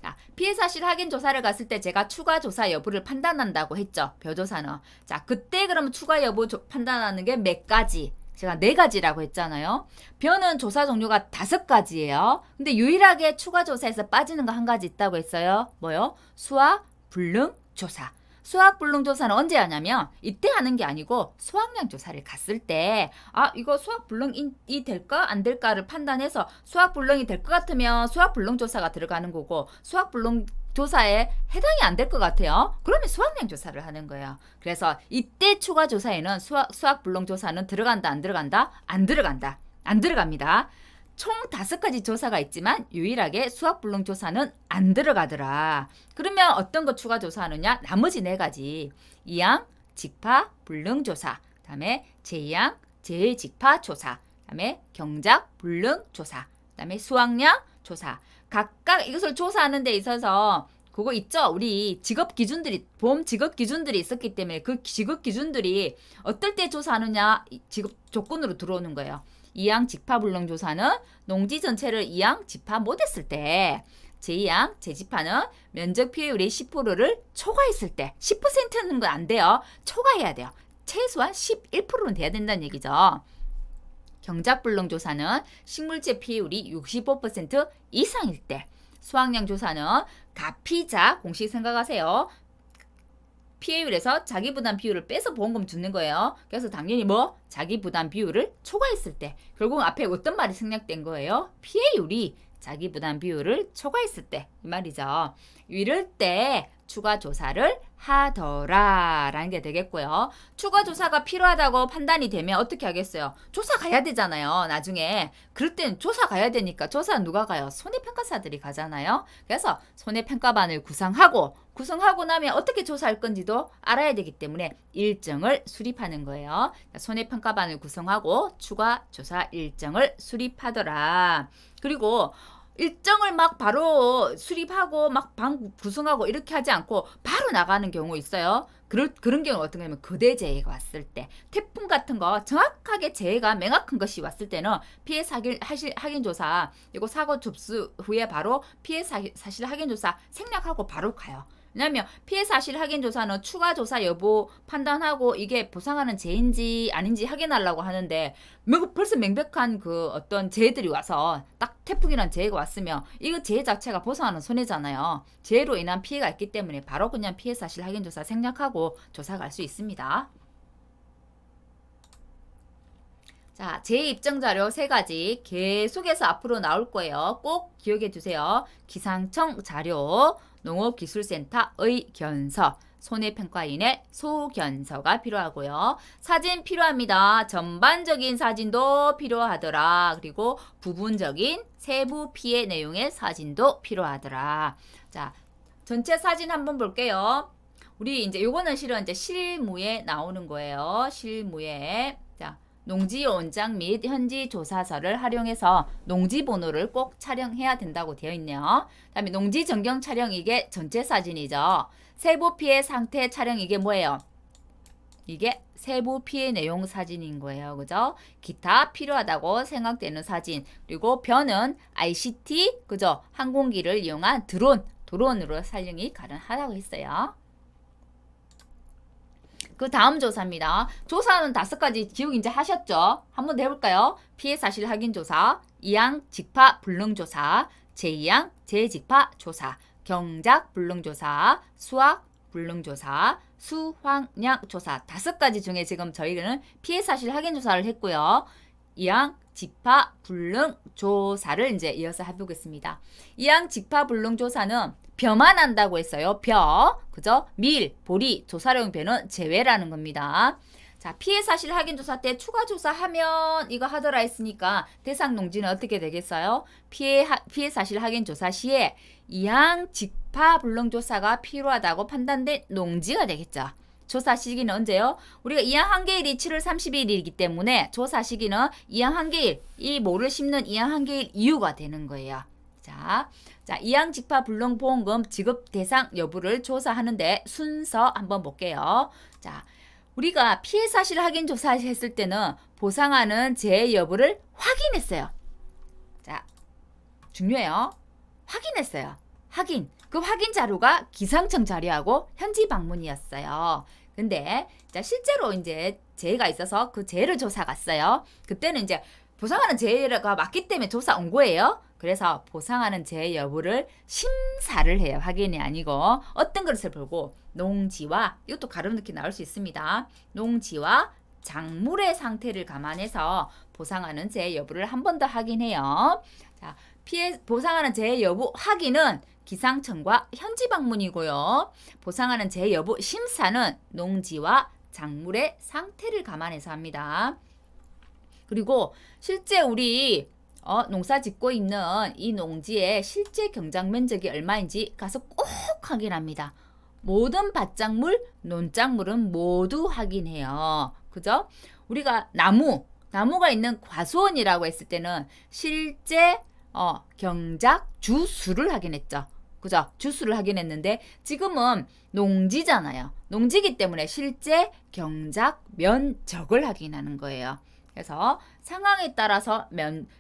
자, 피해 사실 확인 조사를 갔을 때 제가 추가 조사 여부를 판단한다고 했죠. 벼조사는. 자, 그때 그러면 추가 여부 판단하는 게 몇 가지? 제가 4가지라고 했잖아요. 벼는 조사 종류가 5가지예요. 근데 유일하게 추가 조사에서 빠지는 거 한 가지 있다고 했어요. 뭐요? 수학 불능 조사. 수학 불능 조사는 언제 하냐면 이때 하는 게 아니고 수학량 조사를 갔을 때 이거 수학 불능이 될까 안 될까를 판단해서 수학 불능이 될 것 같으면 수학 불능 조사가 들어가는 거고 수학 불능 조사에 해당이 안 될 것 같아요. 그러면 수학량 조사를 하는 거예요. 그래서 이때 추가 조사에는 수학 불능 조사는 들어간다 안 들어간다? 안 들어간다. 안 들어갑니다. 총 5가지 조사가 있지만 유일하게 수학 불능 조사는 안 들어가더라. 그러면 어떤 거 추가 조사하느냐? 나머지 4가지. 이항 직파 불능 조사. 그다음에 제이항 제직파 조사. 그다음에 경작 불능 조사. 그다음에 수학량 조사. 각각 이것을 조사하는 데 있어서 그거 있죠? 우리 직업 기준들이 보험 직업 기준들이 있었기 때문에 그 직업 기준들이 어떨 때 조사하느냐 직업 조건으로 들어오는 거예요. 이항 직파 불능 조사는 농지 전체를 이항 직파 못했을 때, 제2항 제직파는 면적 피해율이 10%를 초과했을 때, 10%는 건 안 돼요. 초과해야 돼요. 최소한 11%는 돼야 된다는 얘기죠. 경작 불능 조사는 식물체 피해율이 65% 이상일 때, 수학량 조사는 가피자 공식 생각하세요. 피해율에서 자기 부담 비율을 빼서 보험금 주는 거예요. 그래서 당연히 자기 부담 비율을 초과했을 때, 결국 앞에 어떤 말이 생략된 거예요? 피해율이 자기 부담 비율을 초과했을 때 이 말이죠. 이럴 때 추가 조사를 하더라라는 게 되겠고요. 추가 조사가 필요하다고 판단이 되면 어떻게 하겠어요? 조사 가야 되잖아요. 나중에. 그럴 땐 조사 가야 되니까 조사는 누가 가요? 손해평가사들이 가잖아요. 그래서 손해평가반을 구성하고 나면 어떻게 조사할 건지도 알아야 되기 때문에 일정을 수립하는 거예요. 손해평가반을 구성하고 추가 조사 일정을 수립하더라. 그리고 일정을 막 바로 수립하고 막 방 구성하고 이렇게 하지 않고 바로 나가는 경우 있어요. 그런 경우 어떤 거냐면 거대재해가 왔을 때, 태풍 같은 거 정확하게 재해가 명확한 것이 왔을 때는 피해 확인 조사, 이거 사고 접수 후에 바로 피해 사실 확인 조사 생략하고 바로 가요. 왜냐하면 피해 사실 확인 조사는 추가 조사 여부 판단하고 이게 보상하는 재인지 아닌지 확인하려고 하는데 벌써 명백한 그 어떤 재해들이 와서 딱 태풍이란 재해가 왔으면 이거 재해 자체가 보상하는 손해잖아요. 재해로 인한 피해가 있기 때문에 바로 그냥 피해 사실 확인 조사 생략하고 조사 갈 수 있습니다. 자, 제 입증 자료 3가지 계속해서 앞으로 나올 거예요. 꼭 기억해 주세요. 기상청 자료, 농업기술센터 의견서, 손해평가인의 소견서가 필요하고요. 사진 필요합니다. 전반적인 사진도 필요하더라. 그리고 부분적인 세부 피해 내용의 사진도 필요하더라. 자, 전체 사진 한번 볼게요. 우리 이제 요거는 실은 이제 실무에 나오는 거예요. 실무에. 자, 농지 원장 및 현지 조사서를 활용해서 농지 번호를 꼭 촬영해야 된다고 되어 있네요. 그다음에 농지 전경 촬영 이게 전체 사진이죠. 세부 피해 상태 촬영 이게 뭐예요? 이게 세부 피해 내용 사진인 거예요. 그죠? 기타 필요하다고 생각되는 사진. 그리고 벼는 ICT, 그죠? 항공기를 이용한 드론으로 촬영이 가능하다고 했어요. 그 다음 조사입니다. 조사는 5가지 기억 이제 하셨죠? 한번 더 해볼까요? 피해 사실 확인 조사, 이항 직파 불능 조사, 제2항 재직파 조사, 경작 불능 조사, 수학 불능 조사, 수확량 조사 5가지 중에 지금 저희는 피해 사실 확인 조사를 했고요. 이항 직파 불능 조사를 이제 이어서 해보겠습니다. 이항 직파 불능 조사는 벼만 한다고 했어요. 벼, 그죠? 밀, 보리, 조사용 벼는 제외라는 겁니다. 자, 피해 사실 확인 조사 때 추가 조사하면 이거 하더라 했으니까 대상 농지는 어떻게 되겠어요? 피해 사실 확인 조사 시에 이항 직파 불능 조사가 필요하다고 판단된 농지가 되겠죠. 조사 시기는 언제요? 우리가 이항 한계일이 7월 30일이기 때문에 조사 시기는 이항 한계일, 이 모를 심는 이항 한계일 이후가 되는 거예요. 자, 이항 직파 불능 보험금 지급 대상 여부를 조사하는데 순서 한번 볼게요. 자, 우리가 피해 사실 확인 조사했을 때는 보상하는 재해 여부를 확인했어요. 자, 중요해요. 확인했어요. 확인. 그 확인 자료가 기상청 자료하고 현지 방문이었어요. 근데 자, 실제로 이제 재해가 있어서 그 재해를 조사 갔어요. 그때는 이제 보상하는 재해가 맞기 때문에 조사 온 거예요. 그래서 보상하는 재해 여부를 심사를 해요. 확인이 아니고 어떤 것을 보고 농지와 이것도 가름 넣기 나올 수 있습니다. 농지와 작물의 상태를 감안해서 보상하는 재해 여부를 한 번 더 확인해요. 자, 보상하는 재해 여부 확인은 기상청과 현지 방문이고요. 보상하는 재해 여부 심사는 농지와 작물의 상태를 감안해서 합니다. 그리고 실제 우리 농사 짓고 있는 이 농지의 실제 경작 면적이 얼마인지 가서 꼭 확인합니다. 모든 밭작물, 논작물은 모두 확인해요. 그죠? 우리가 나무가 있는 과수원이라고 했을 때는 실제 경작 주수를 확인했죠. 그죠? 주수를 확인했는데 지금은 농지잖아요. 농지기 때문에 실제 경작 면적을 확인하는 거예요. 그래서 상황에 따라서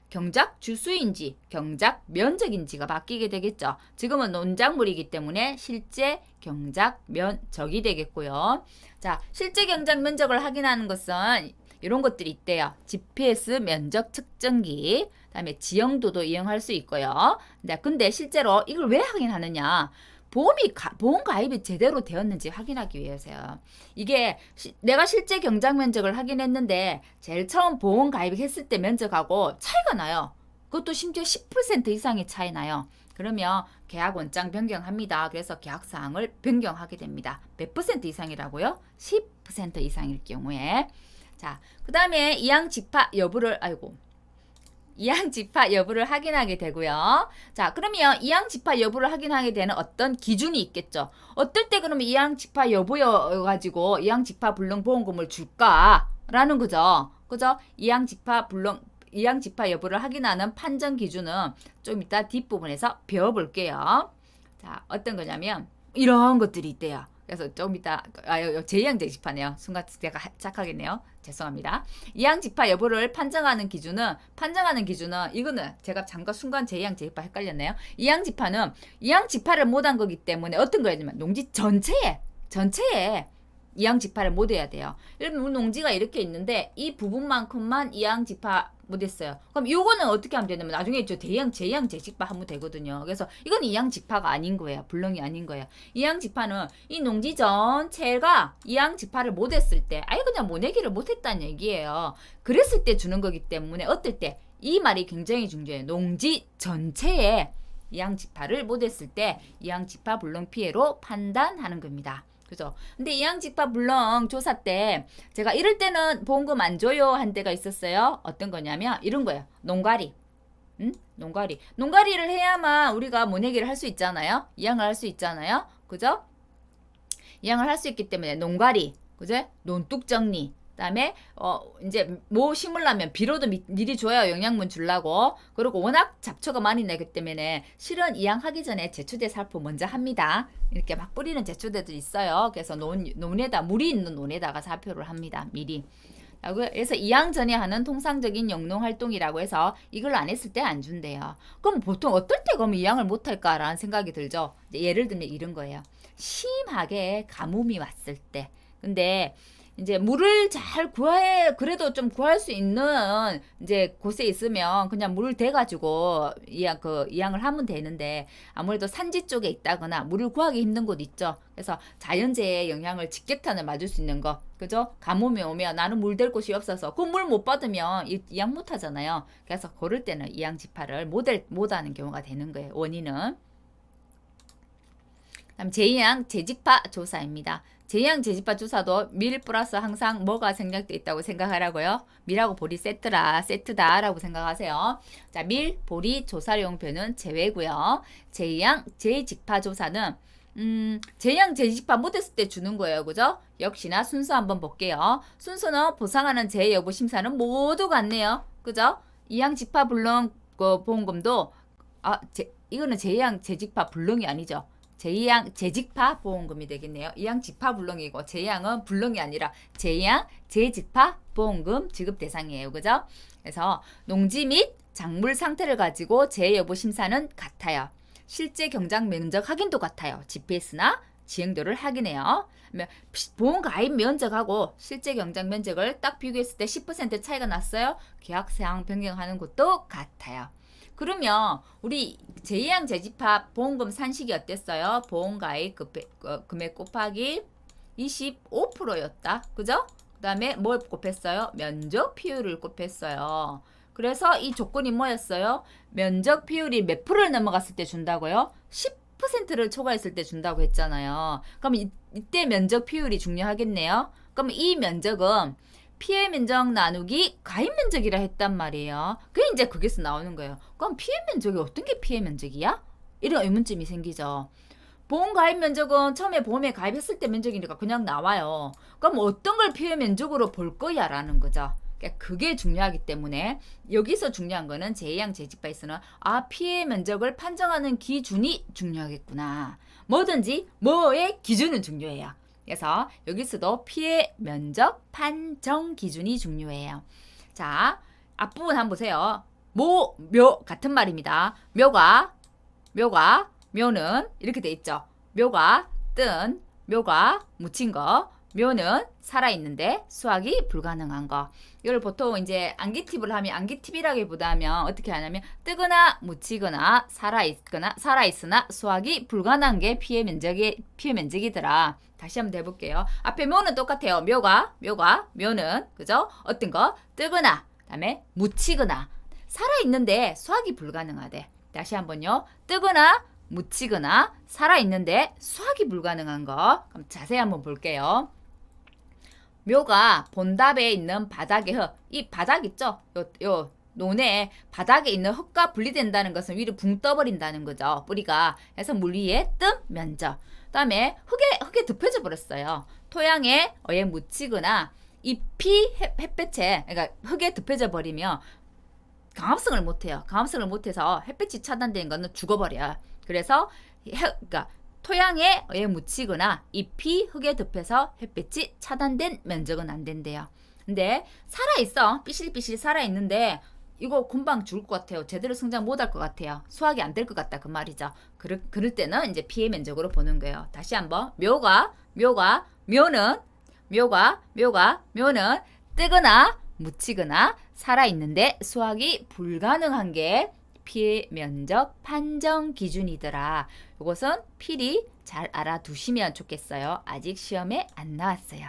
경작 주수인지 경작 면적인지가 바뀌게 되겠죠. 지금은 논작물이기 때문에 실제 경작 면적이 되겠고요. 자, 실제 경작 면적을 확인하는 것은 이런 것들이 있대요. GPS 면적 측정기, 그다음에 지형도도 이용할 수 있고요. 근데 실제로 이걸 왜 확인하느냐? 보험 가입이 제대로 되었는지 확인하기 위해서요. 이게 내가 실제 경작 면적을 확인했는데 제일 처음 보험 가입했을 때 면적하고 차이가 나요. 그것도 심지어 10% 이상의 차이 나요. 그러면 계약 원장 변경합니다. 그래서 계약 사항을 변경하게 됩니다. 몇 퍼센트 이상이라고요? 10% 이상일 경우에. 자, 그 다음에 이양 집파 여부를 확인하게 되고요. 자, 그러면 이양 집파 여부를 확인하게 되는 어떤 기준이 있겠죠. 어떨 때 그러면 이양 집파 여부여가지고 이양 집파 불능 보험금을 줄까라는 거죠. 그죠? 이양 집파 여부를 확인하는 판정 기준은 좀 이따 뒷부분에서 배워볼게요. 자, 어떤 거냐면 이런 것들이 있대요. 그래서 좀 이따 제2양 재집하네요. 순간 제가 착하겠네요. 죄송합니다. 이양 집파 여부를 판정하는 기준은 이거는 제가 잠깐 순간 제2양 재집파 헷갈렸네요. 이양 집파는 이양 집파를 못한 거기 때문에 어떤 거냐면 농지 전체에 이양 집파를 못 해야 돼요. 여러분 농지가 이렇게 있는데 이 부분만큼만 이양 집파 못했어요. 그럼 요거는 어떻게 하면 되냐면 나중에 제2양 재집파 하면 되거든요. 그래서 이건 이양 집파가 아닌 거예요. 불능이 아닌 거예요. 이양 집파는 이 농지 전체가 이양 집파를 못했을 때 아예 그냥 모내기를 못했다는 얘기예요. 그랬을 때 주는 거기 때문에 어떨 때 이 말이 굉장히 중요해요. 농지 전체에 이양 집파를 못했을 때 이양 집파 불능 피해로 판단하는 겁니다. 그죠? 근데 이양집파 불능 조사 때 제가 이럴 때는 보험금 안 줘요 한 때가 있었어요. 어떤 거냐면 이런 거예요. 농가리. 농가리를 해야만 우리가 모내기를 할 수 있잖아요. 이양을 할 수 있잖아요. 그죠? 이양을 할 수 있기 때문에 농가리, 그죠? 논둑 정리. 그다음에 이제 뭐 심으려면 비료도 미리 줘야 영양분 주려고. 그리고 워낙 잡초가 많이 나기 때문에 실은 이양하기 전에 제초제 살포 먼저 합니다. 이렇게 막 뿌리는 제초제도 있어요. 그래서 논에다 물이 있는 논에다가 살포를 합니다. 미리. 그래서 이양 전에 하는 통상적인 영농 활동이라고 해서 이걸 안 했을 때 안 준대요. 그럼 보통 어떨 때 그러면 이양을 못 할까라는 생각이 들죠. 예를 들면 이런 거예요. 심하게 가뭄이 왔을 때. 근데 이제 물을 잘 그래도 좀 구할 수 있는 이제 곳에 있으면 그냥 물을 대가지고 이양을 하면 되는데 아무래도 산지 쪽에 있다거나 물을 구하기 힘든 곳 있죠. 그래서 자연재해의 영향을 직격탄을 맞을 수 있는 거, 그죠? 가뭄이 오면 나는 물 댈 곳이 없어서 그 물 못 받으면 이양 못 하잖아요. 그래서 그럴 때는 이양 집파를 못 하는 경우가 되는 거예요. 원인은. 다음 제2양 재직파 조사입니다. 제2양 재집파 조사도 밀 플러스 항상 뭐가 생략돼 있다고 생각하라고요. 밀하고 보리 세트다라고 생각하세요. 자, 밀, 보리 조사용표는 제외고요. 제2양 재집파 조사는 제2양 재집파 못했을 때 주는 거예요. 그죠? 역시나 순서 한번 볼게요. 순서는 보상하는 재해 여부 심사는 모두 같네요. 그죠? 2양 집파 불능 보험금도 이거는 제2양 재집파 불능이 아니죠. 제2양 재직파 보험금이 되겠네요. 2양 직파 불능이고 제2양은 불능이 아니라 제2양 재직파 보험금 지급 대상이에요. 그죠? 그래서 농지 및 작물 상태를 가지고 재해 여부 심사는 같아요. 실제 경작 면적 확인도 같아요. GPS나 지행도를 확인해요. 보험 가입 면적하고 실제 경작 면적을 딱 비교했을 때 10% 차이가 났어요. 계약 사항 변경하는 것도 같아요. 그러면 우리 제2항 재집합 보험금 산식이 어땠어요? 보험 가입 금액 곱하기 25%였다. 그죠? 그 다음에 뭘 곱했어요? 면적 비율을 곱했어요. 그래서 이 조건이 뭐였어요? 면적 비율이 몇 프로를 넘어갔을 때 준다고요? 10%를 초과했을 때 준다고 했잖아요. 그럼 이때 면적 비율이 중요하겠네요. 그럼 이 면적은 피해 면적 나누기 가입 면적이라 했단 말이에요. 그게 이제 거기서 나오는 거예요. 그럼 피해 면적이 어떤 게 피해 면적이야? 이런 의문점이 생기죠. 보험 가입 면적은 처음에 보험에 가입했을 때 면적이니까 그냥 나와요. 그럼 어떤 걸 피해 면적으로 볼 거야 라는 거죠. 그게 중요하기 때문에 여기서 중요한 거는 제2항 재집합에서는 피해 면적을 판정하는 기준이 중요하겠구나. 뭐든지 뭐의 기준은 중요해요. 그래서 여기서도 피해 면적 판정 기준이 중요해요. 자, 앞부분 한번 보세요. 모, 묘 같은 말입니다. 묘는 이렇게 돼 있죠. 묘가 뜬, 묘가 묻힌 거, 묘는 살아있는데 수확이 불가능한 거. 이걸 보통 이제 암기팁을 하면 암기팁이라기보다는 어떻게 하냐면 뜨거나 묻히거나 살아있으나 수확이 불가능한 게 피해 면적이더라. 다시 한번 해볼게요. 앞에 묘는 똑같아요. 묘는 그죠? 어떤 거 뜨거나 그다음에 묻히거나 살아있는데 수확이 불가능하대. 다시 한번요. 뜨거나 묻히거나 살아있는데 수확이 불가능한 거. 그럼 자세히 한번 볼게요. 묘가 본답에 있는 바닥의 흙, 이 바닥 있죠? 요 논에 바닥에 있는 흙과 분리된다는 것은 위로 붕 떠버린다는 거죠. 뿌리가. 그래서 물 위에 뜸 면적. 그 다음에 흙에 덮여져 버렸어요. 토양에 어에 묻히거나 잎이 햇볕에, 그러니까 흙에 덮여져 버리면 강합성을 못해요. 강합성을 못해서 햇빛이 차단되는 거는 죽어버려요. 그래서 그러니까 토양에 묻히거나 잎이 흙에 덮여서 햇빛이 차단된 면적은 안 된대요. 근데 살아있어. 삐실삐실 살아있는데 이거 금방 죽을 것 같아요. 제대로 성장 못할 것 같아요. 수확이 안 될 것 같다 그 말이죠. 그럴 때는 이제 피해 면적으로 보는 거예요. 다시 한번 묘는 뜨거나 묻히거나 살아있는데 수확이 불가능한 게 피해 면적 판정 기준이더라. 이것은 필히 잘 알아두시면 좋겠어요. 아직 시험에 안 나왔어요.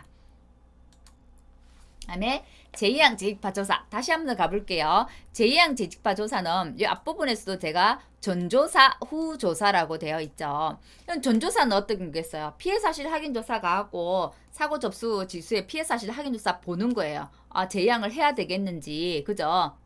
다음에 제2항 재직파 조사 다시 한번 가볼게요. 제2항 재직파 조사는 이 앞부분에서도 제가 전조사, 후조사라고 되어 있죠. 전조사는 어떤 거겠어요? 피해 사실 확인 조사가 하고 사고 접수 지수의 피해 사실 확인 조사 보는 거예요. 제2항을 해야 되겠는지. 그죠?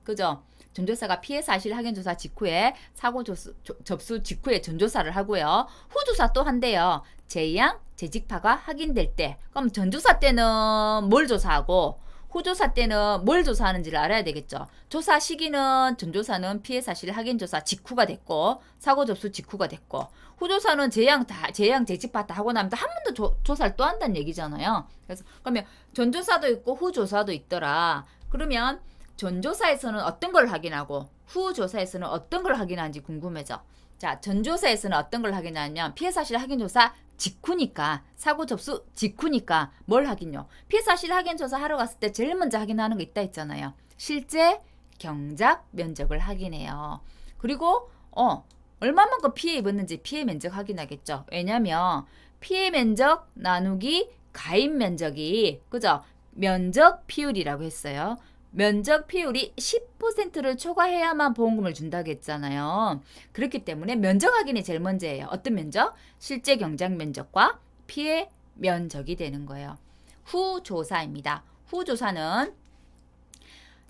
전조사가 피해 사실 확인 조사 직후에 사고 접수 직후에 전조사를 하고요. 후조사 또 한대요. 제2항 재직파가 확인될 때. 그럼 전조사 때는 뭘 조사하고 후조사 때는 뭘 조사하는지를 알아야 되겠죠. 조사 시기는 전조사는 피해 사실 확인 조사 직후가 됐고 사고 접수 직후가 됐고 후조사는 제2항 재직파 다 하고 나면 한 번 더 조사를 또 한다는 얘기잖아요. 그래서 그러면 전조사도 있고 후조사도 있더라. 그러면 전조사에서는 어떤 걸 확인하고 후조사에서는 어떤 걸 확인하는지 궁금해져. 자, 전조사에서는 어떤 걸 확인하냐면 피해 사실 확인 조사 직후니까 사고 접수 직후니까 뭘 확인요? 피해 사실 확인 조사 하러 갔을 때 제일 먼저 확인하는 거 있다 했잖아요. 실제 경작 면적을 확인해요. 그리고 얼마만큼 피해 입었는지 피해 면적 확인하겠죠. 왜냐면 피해 면적 나누기 가입 면적이 그죠? 면적 비율이라고 했어요. 면적 비율이 10%를 초과해야만 보험금을 준다고 했잖아요. 그렇기 때문에 면적 확인이 제일 먼저예요. 어떤 면적? 실제 경작 면적과 피해 면적이 되는 거예요. 후조사입니다. 후조사는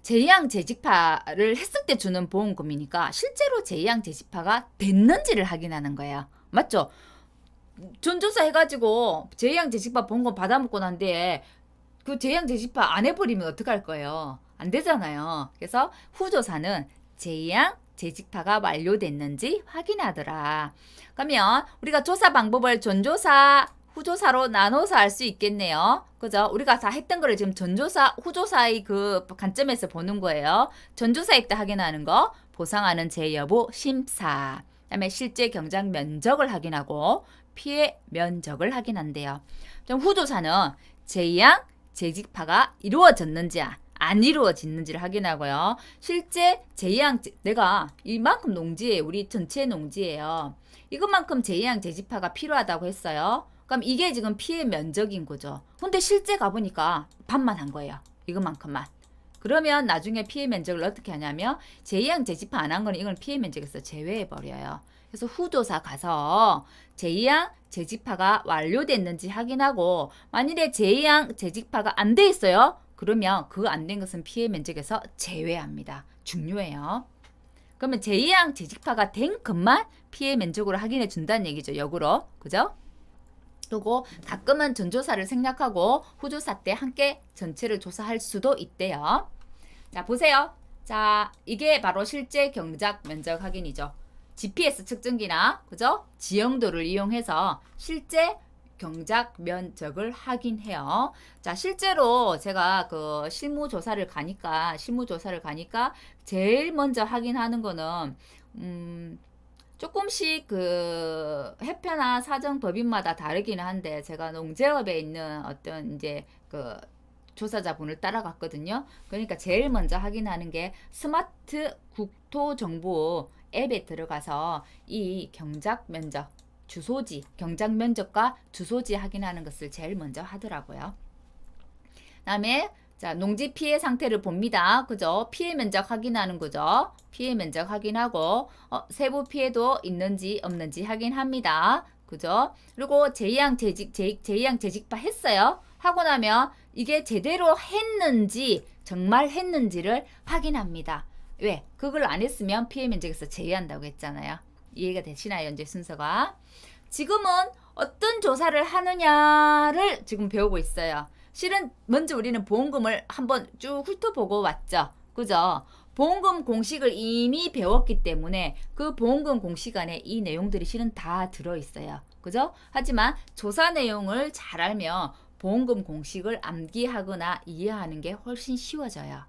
제2항 재직파를 했을 때 주는 보험금이니까 실제로 제2항 재직파가 됐는지를 확인하는 거예요. 맞죠? 전조사 해가지고 제2항 재직파 보험금 받아먹고 난 뒤에 그 제2항 재직파 안 해버리면 어떡할 거예요? 안 되잖아요. 그래서 후조사는 제2항 재직파가 완료됐는지 확인하더라. 그러면 우리가 조사 방법을 전조사, 후조사로 나눠서 알 수 있겠네요. 그죠? 우리가 다 했던 거를 지금 전조사, 후조사의 그 관점에서 보는 거예요. 전조사일 때 확인하는 거, 보상하는 제 여부 심사. 그다음에 실제 경작 면적을 확인하고 피해 면적을 확인한대요. 좀 후조사는 제양 재직파가 이루어졌는지 안 이루어졌는지를 확인하고요. 실제 제양 내가 이만큼 농지에 우리 전체 농지예요. 이것만큼 제양 재직파가 필요하다고 했어요. 그럼 이게 지금 피해 면적인 거죠. 근데 실제 가보니까 반만 한 거예요. 이것만큼만. 그러면 나중에 피해 면적을 어떻게 하냐면 제2항 재집합 안 한 거는 이건 피해 면적에서 제외해 버려요. 그래서 후조사 가서 제2항 재집합가 완료됐는지 확인하고 만일에 제2항 재집합가 안 돼 있어요. 그러면 그 안 된 것은 피해 면적에서 제외합니다. 중요해요. 그러면 제2항 재집합가 된 것만 피해 면적으로 확인해 준다는 얘기죠. 역으로. 그죠? 그리고 가끔은 전조사를 생략하고 후조사 때 함께 전체를 조사할 수도 있대요. 자, 보세요. 자, 이게 바로 실제 경작 면적 확인이죠. GPS 측정기나 그죠? 지형도를 이용해서 실제 경작 면적을 확인해요. 자, 실제로 제가 그 실무 조사를 가니까 제일 먼저 확인하는 거는 조금씩 그 해표나 사정 법인마다 다르기는 한데 제가 농재업에 있는 어떤 이제 그 조사자분을 따라갔거든요. 그러니까 제일 먼저 확인하는 게 스마트 국토정보 앱에 들어가서 이 경작 면적 주소지 경작 면적과 주소지 확인하는 것을 제일 먼저 하더라고요. 그다음에 자, 농지 피해 상태를 봅니다. 그죠? 피해 면적 확인하는 거죠. 피해 면적 확인하고 세부 피해도 있는지 없는지 확인합니다. 그죠? 그리고 제2항 재직파 했어요. 하고 나면 이게 제대로 했는지 정말 했는지를 확인합니다. 왜? 그걸 안 했으면 피해 면적에서 제외한다고 했잖아요. 이해가 되시나요? 현재 순서가. 지금은 어떤 조사를 하느냐를 지금 배우고 있어요. 실은 먼저 우리는 보험금을 한번 쭉 훑어보고 왔죠. 그죠? 보험금 공식을 이미 배웠기 때문에 그 보험금 공식 안에 이 내용들이 실은 다 들어있어요. 그죠? 하지만 조사 내용을 잘 알면 보험금 공식을 암기하거나 이해하는 게 훨씬 쉬워져요.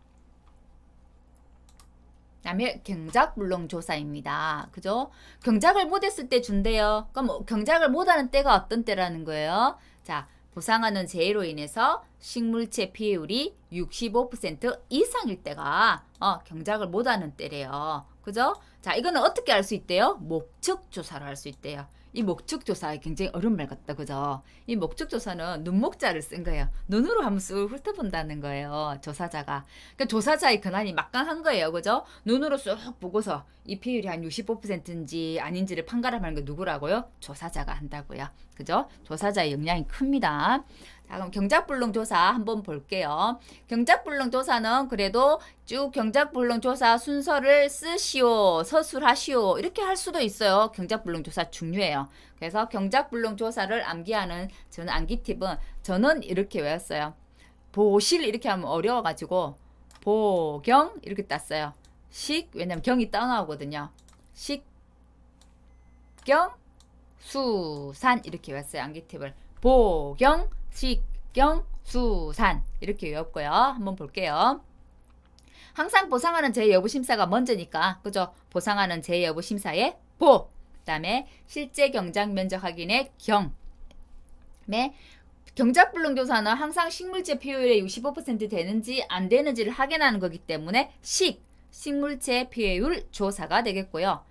그다음에 경작불능 조사입니다. 그죠? 경작을 못했을 때 준대요. 그럼 경작을 못하는 때가 어떤 때라는 거예요? 자, 보상하는 재해로 인해서 식물체 피해율이 65% 이상일 때가 경작을 못하는 때래요. 그죠? 자, 이거는 어떻게 알 수 있대요? 목적 조사로 할 수 있대요. 이 목적 조사 굉장히 어려운 말 같다. 그죠? 이 목적 조사는 눈목자를 쓴 거예요. 눈으로 한번 쓱 훑어본다는 거예요. 조사자가. 그러니까 조사자의 권한이 막강한 거예요. 그죠? 눈으로 쏙 보고서 이 피해율이 한 65%인지 아닌지를 판가름하는 게 누구라고요? 조사자가 한다고요. 그죠? 조사자의 역량이 큽니다. 자, 그럼 경작불능 조사 한번 볼게요. 경작불능 조사는 그래도 쭉 경작불능 조사 순서를 쓰시오, 서술하시오 이렇게 할 수도 있어요. 경작불능 조사 중요해요. 그래서 경작불능 조사를 암기하는 저는 암기 팁은 저는 이렇게 외웠어요. 보실 이렇게 하면 어려워가지고 보경 이렇게 땄어요. 식 왜냐면 경이 떠나오거든요. 식, 경, 수산 이렇게 외웠어요. 암기 팁을 보경, 식경, 수산 이렇게 외웠고요. 한번 볼게요. 항상 보상하는 재여부심사가 먼저니까 그죠? 보상하는 재여부심사의 보, 그 다음에 실제 경작 면적 확인의 경, 그다음에 경작불능 조사는 항상 식물체 피해율의 65% 되는지 안 되는지를 확인하는 거기 때문에 식물체 피해율 조사가 되겠고요.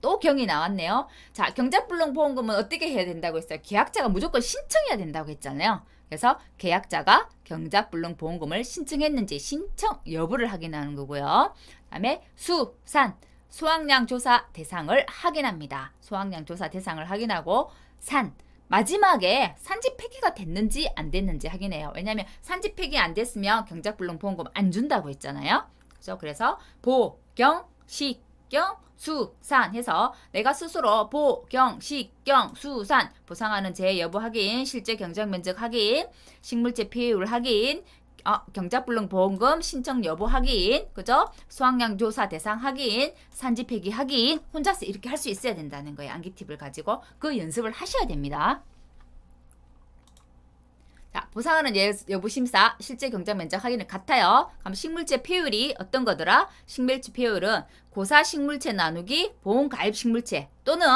또 경이 나왔네요. 자, 경작불능 보험금은 어떻게 해야 된다고 했어요? 계약자가 무조건 신청해야 된다고 했잖아요. 그래서 계약자가 경작불능 보험금을 신청했는지 신청 여부를 확인하는 거고요. 그다음에 수확량 조사 대상을 확인합니다. 수확량 조사 대상을 확인하고 마지막에 산지 폐기가 됐는지 안 됐는지 확인해요. 왜냐하면 산지 폐기 안 됐으면 경작불능 보험금 안 준다고 했잖아요. 그래서 보경, 식경, 수산 해서 내가 스스로 보경, 식경, 수산 보상하는 재해 여부 확인, 실제 경작 면적 확인, 식물체 피해율 확인, 경작불능 보험금 신청 여부 확인, 그죠? 수확량 조사 대상 확인, 산지 폐기 확인, 혼자서 이렇게 할 수 있어야 된다는 거예요. 암기 팁을 가지고 그 연습을 하셔야 됩니다. 자, 보상하는 여부 심사, 실제 경작 면적 확인은 같아요. 그럼 식물체 폐율이 어떤 거더라? 식물체 폐율은 고사 식물체 나누기 보험 가입 식물체 또는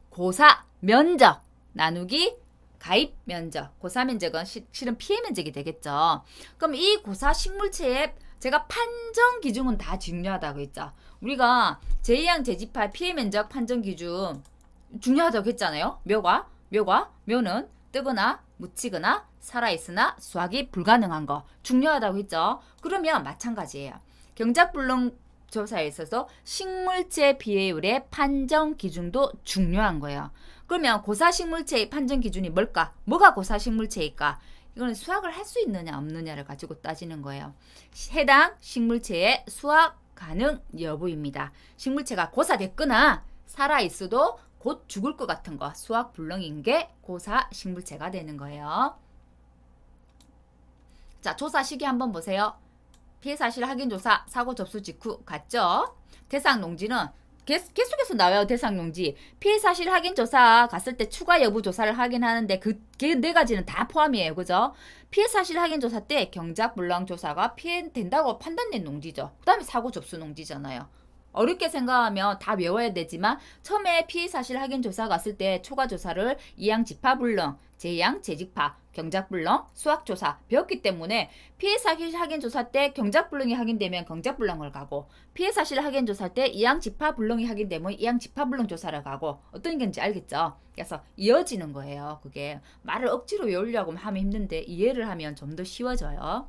고사 면적 나누기 가입 면적. 고사 면적은 실은 피해 면적이 되겠죠. 그럼 이 고사 식물체의 제가 판정 기준은 다 중요하다고 했죠. 우리가 제2항 제18 피해 면적 판정 기준 중요하다고 했잖아요. 묘는 뜨거나 묻히거나 살아있으나 수확이 불가능한 거 중요하다고 했죠. 그러면 마찬가지예요. 경작불능 조사에 있어서 식물체 비해율의 판정 기준도 중요한 거예요. 그러면 고사식물체의 판정 기준이 뭘까? 뭐가 고사식물체일까? 이거는 수확을 할 수 있느냐 없느냐를 가지고 따지는 거예요. 해당 식물체의 수확 가능 여부입니다. 식물체가 고사됐거나 살아있어도 곧 죽을 것 같은 거 수확 불능인 게 고사 식물체가 되는 거예요. 자, 조사 시기 한번 보세요. 피해 사실 확인 조사 사고 접수 직후 갔죠? 대상 농지는 계속해서 나와요. 대상 농지. 피해 사실 확인 조사 갔을 때 추가 여부 조사를 확인하는데 그 네 가지는 다 포함이에요. 그죠? 피해 사실 확인 조사 때 경작 불량 조사가 피해 된다고 판단된 농지죠. 그다음에 사고 접수 농지잖아요. 어렵게 생각하면 다 외워야 되지만 처음에 피해 사실 확인 조사 갔을 때 초과 조사를 이항 지파 불능, 제양 재직파, 경작 불능, 수학 조사 배웠기 때문에 피해 사실 확인 조사 때 경작 불능이 확인되면 경작 불능을 가고 피해 사실 확인 조사 때 이항 지파 불능이 확인되면 이항 지파 불능 조사를 가고 어떤 건지 알겠죠? 그래서 이어지는 거예요. 그게 말을 억지로 외우려고 하면 힘든데 이해를 하면 좀 더 쉬워져요.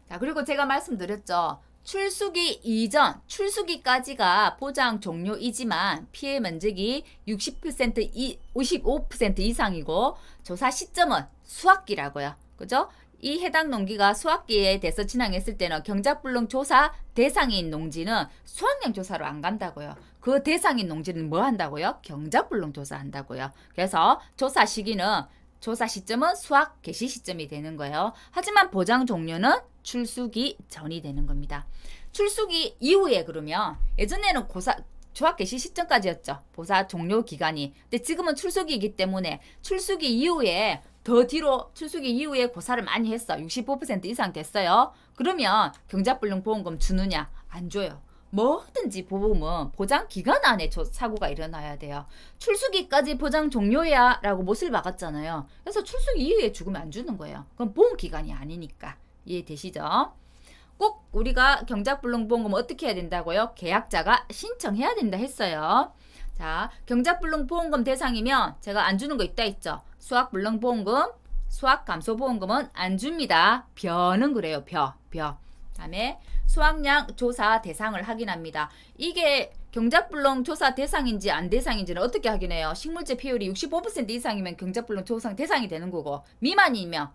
자, 그리고 제가 말씀드렸죠. 출수기 이전, 출수기까지가 보장 종료이지만 피해 면적이 60% 55% 이상이고 조사 시점은 수확기라고요. 그죠? 이 해당 농기가 수확기에 대해서 진행했을 때는 경작불능 조사 대상인 농지는 수확량 조사로 안 간다고요. 그 대상인 농지는 뭐 한다고요? 경작불능 조사한다고요. 그래서 조사 시점은 수확 개시 시점이 되는 거예요. 하지만 보장 종료는 출수기 전이 되는 겁니다. 출수기 이후에 그러면 예전에는 조합 개시 시점까지였죠. 보사 종료 기간이. 근데 지금은 출수기이기 때문에 출수기 이후에 더 뒤로 출수기 이후에 고사를 많이 했어. 65% 이상 됐어요. 그러면 경작불능 보험금 주느냐? 안 줘요. 뭐든지 보험은 보장 기간 안에 사고가 일어나야 돼요. 출수기까지 보장 종료야 라고 못을 박았잖아요. 그래서 출수기 이후에 죽으면 안 주는 거예요. 그건 보험 기간이 아니니까. 이해되시죠? 꼭 우리가 경작불능 보험금 어떻게 해야 된다고요? 계약자가 신청해야 된다 했어요. 자, 경작불능 보험금 대상이면 제가 안 주는 거 있다 했죠. 수확불능 보험금, 수확감소보험금은 안 줍니다. 벼는 그래요. 벼. 다음에 수확량 조사 대상을 확인합니다. 이게 경작불능 조사 대상인지 안 대상인지는 어떻게 확인해요? 식물체 폐율이 65% 이상이면 경작불능 조사 대상이 되는 거고 미만이면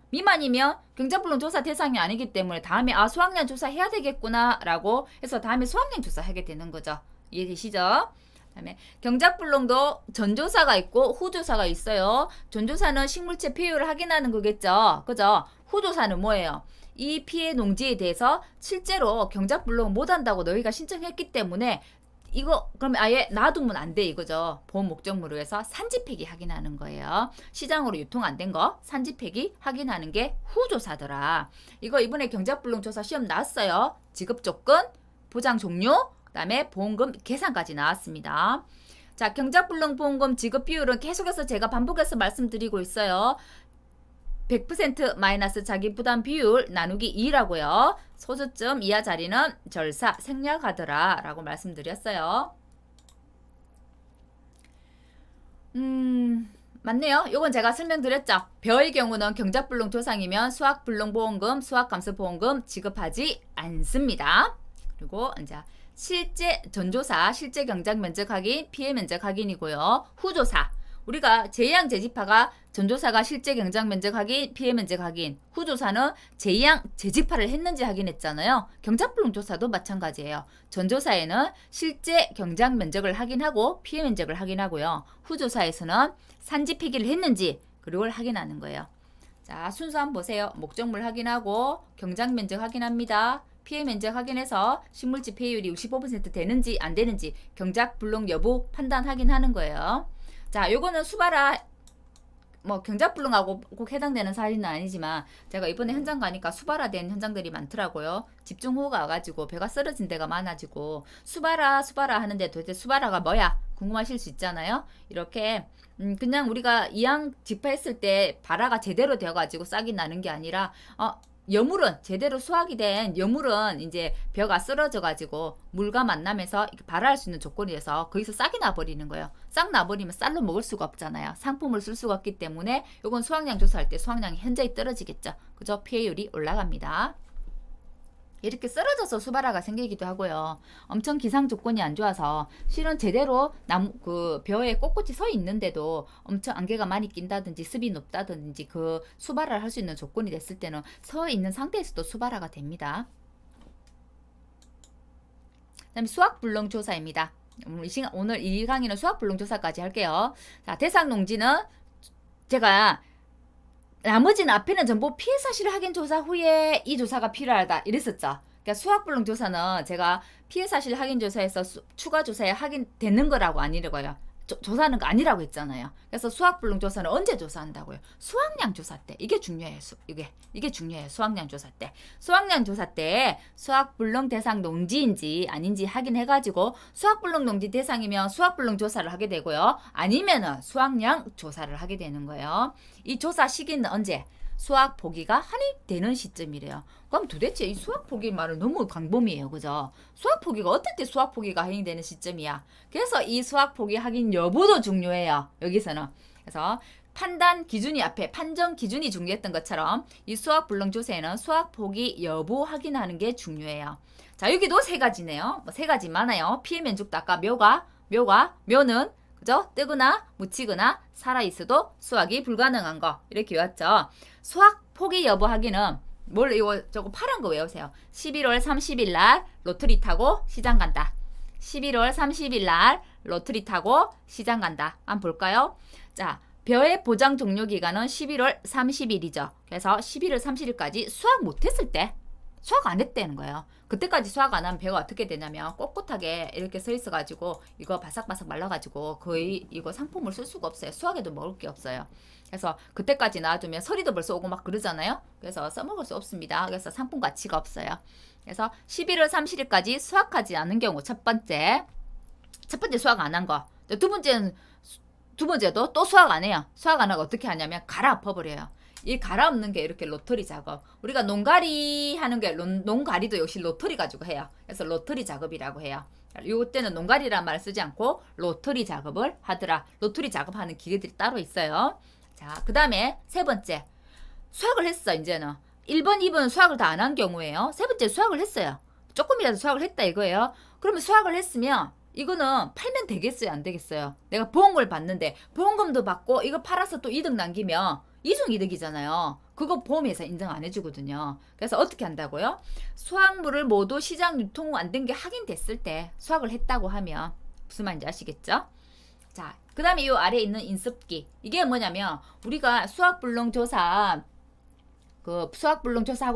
경작불능 조사 대상이 아니기 때문에 다음에 수확량 조사해야 되겠구나 라고 해서 다음에 수확량 조사하게 되는 거죠. 이해되시죠? 그다음에 경작불능도 전조사가 있고 후조사가 있어요. 전조사는 식물체 폐율을 확인하는 거겠죠. 그죠? 후조사는 뭐예요? 이 피해 농지에 대해서 실제로 경작불능 못한다고 너희가 신청했기 때문에 이거 그러면 아예 놔두면 안 돼 이거죠. 보험 목적물로 해서 산지폐기 확인하는 거예요. 시장으로 유통 안 된 거 산지폐기 확인하는 게 후조사더라. 이거 이번에 경작불능 조사 시험 나왔어요. 지급 조건, 보장 종료, 그다음에 보험금 계산까지 나왔습니다. 자, 경작불능 보험금 지급 비율은 계속해서 제가 반복해서 말씀드리고 있어요. 100% 마이너스 자기 부담 비율 나누기 2라고요. 소수점 이하 자리는 절사 생략하더라 라고 말씀드렸어요. 맞네요. 이건 제가 설명드렸죠. 벼의 경우는 경작불능 조상이면 수확불능보험금, 수확감소보험금 지급하지 않습니다. 그리고 이제 실제 전조사, 실제 경작 면적 확인, 피해 면적 확인이고요. 후조사. 우리가 제2항 재직파가 전조사가 실제 경작 면적 확인, 피해 면적 확인, 후조사는 제2항 재직파를 했는지 확인했잖아요. 경작불능 조사도 마찬가지예요. 전조사에는 실제 경작 면적을 확인하고 피해 면적을 확인하고요. 후조사에서는 산지 폐기를 했는지 그걸 확인하는 거예요. 자, 순서 한번 보세요. 목적물 확인하고 경작 면적 확인합니다. 피해 면적 확인해서 식물지 폐율이 65% 되는지 안 되는지 경작 불능 여부 판단 확인하는 거예요. 자, 요거는 수발아 뭐 경작불능하고 꼭 해당되는 사실은 아니지만 제가 이번에 현장 가니까 수발화된 현장들이 많더라고요. 집중호우가 와가지고 벼가 쓰러진 데가 많아지고 수발화 하는데 도대체 수발화가 뭐야 궁금하실 수 있잖아요. 이렇게 그냥 우리가 이양 집화했을 때 발화가 제대로 되어가지고 싹이 나는 게 아니라 여물은 제대로 수확이 된 여물은 이제 벼가 쓰러져가지고 물과 만나면서 발화할 수 있는 조건이 돼서 거기서 싹이 나버리는 거예요. 싹 나버리면 쌀로 먹을 수가 없잖아요. 상품을 쓸 수가 없기 때문에 이건 수확량 조사할 때 수확량이 현저히 떨어지겠죠. 그죠? 피해율이 올라갑니다. 이렇게 쓰러져서 수발화가 생기기도 하고요. 엄청 기상 조건이 안 좋아서 실은 제대로 그 벼에 꼿꼿이 서 있는데도 엄청 안개가 많이 낀다든지 습이 높다든지 그 수발화를 할 수 있는 조건이 됐을 때는 서 있는 상태에서도 수발화가 됩니다. 그다음에 수확불능 조사입니다. 오늘 이 강의는 수확불능 조사까지 할게요. 자, 대상 농지는 제가 나머지는 앞에는 전부 피해 사실 확인 조사 후에 이 조사가 필요하다 이랬었죠. 그러니까 수확불능 조사는 제가 피해 사실 확인 조사에서 추가 조사에 확인되는 거라고 아니라고요. 조사하는 거 아니라고 했잖아요. 그래서 수확불능 조사는 언제 조사한다고요? 수확량 조사 때. 이게 중요해요. 이게 중요해요. 수확량 조사 때. 수확량 조사 때 수확불능 대상 농지인지 아닌지 확인해가지고 수확불능 농지 대상이면 수확불능 조사를 하게 되고요. 아니면은 수확량 조사를 하게 되는 거예요. 이 조사 시기는 언제? 수확 포기가 한입되는 시점이래요. 그럼 도대체 이 수확 포기 말은 너무 광범위해요. 그죠? 수확 포기가 어떨 때 수확 포기가 확인되는 시점이야. 그래서 이 수확 포기 확인 여부도 중요해요. 여기서는. 그래서 판단 기준이 앞에 판정 기준이 중요했던 것처럼 이 수확 불능 조사에는 수확 포기 여부 확인하는 게 중요해요. 자, 여기도 세 가지네요. 세 가지 많아요. 피해 면적도 아까 묘는 그죠? 뜨거나 묻히거나 살아있어도 수확이 불가능한 거 이렇게 외웠죠. 수확 포기 여부 확인은 저거 파란 거 외우세요. 11월 30일 날 로터리 타고 시장 간다. 11월 30일 날 로터리 타고 시장 간다. 한번 볼까요? 자, 벼의 보장 종료 기간은 11월 30일이죠. 그래서 11월 30일까지 수확 못했을 때 수확 안 했다는 거예요. 그때까지 수확 안 하면 벼가 어떻게 되냐면 꼿꼿하게 이렇게 서 있어가지고 이거 바삭바삭 말라가지고 거의 이거 상품을 쓸 수가 없어요. 수확에도 먹을 게 없어요. 그래서 그때까지 놔두면 서리도 벌써 오고 막 그러잖아요. 그래서 써먹을 수 없습니다. 그래서 상품 가치가 없어요. 그래서 11월 30일까지 수확하지 않은 경우 첫 번째 수확 안 한 거. 두 번째도 또 수확 안 해요. 수확 안 하고 어떻게 하냐면 갈아엎어버려요. 이 갈아엎는 게 이렇게 로터리 작업. 우리가 농가리 하는 게 농가리도 역시 로터리 가지고 해요. 그래서 로터리 작업이라고 해요. 이때는 농가리란 말을 쓰지 않고 로터리 작업을 하더라. 로터리 작업하는 기계들이 따로 있어요. 자, 그 다음에 세 번째 수확을 했어. 이제는 1번, 2번 수확을 다 안 한 경우에요. 세 번째 수확을 했어요. 조금이라도 수확을 했다 이거예요. 그러면 수확을 했으면 이거는 팔면 되겠어요? 안 되겠어요? 내가 보험금을 받는데 보험금도 받고 이거 팔아서 또 이득 남기면 이중이득이잖아요. 그거 보험회사 인정 안 해주거든요. 그래서 어떻게 한다고요? 수확물을 모두 시장 유통 안 된 게 확인됐을 때 수확을 했다고 하면 무슨 말인지 아시겠죠? 자, 그 다음에 이 아래에 있는 인습기. 이게 뭐냐면 우리가 수확불능 조사하고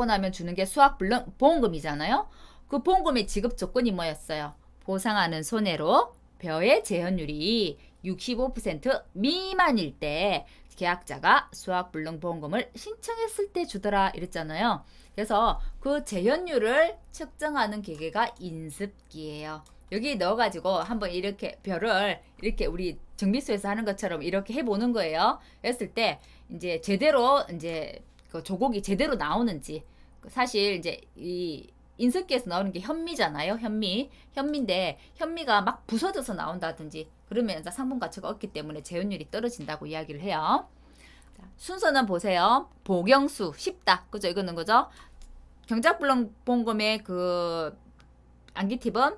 나면 주는 게 수확불능 보험금이잖아요. 그 보험금의 지급 조건이 뭐였어요? 보상하는 손해로 벼의 재현율이 65% 미만일 때 계약자가 수확불능 보험금을 신청했을 때 주더라 이랬잖아요. 그래서 그 재현율을 측정하는 기계가 인습기예요. 여기 넣어가지고 한번 이렇게 벼를 이렇게 우리 정비소에서 하는 것처럼 이렇게 해보는 거예요. 했을 때 이제 제대로 이제 그 조곡이 제대로 나오는지 사실 이제 이 인석기에서 나오는 게 현미잖아요. 현미인데 현미가 막 부서져서 나온다든지 그러면 상품 가치가 없기 때문에 재현율이 떨어진다고 이야기를 해요. 자, 순서는 보세요. 보경수 쉽다. 그죠? 이거는 그죠? 경작불능 보험금의 그 암기 팁은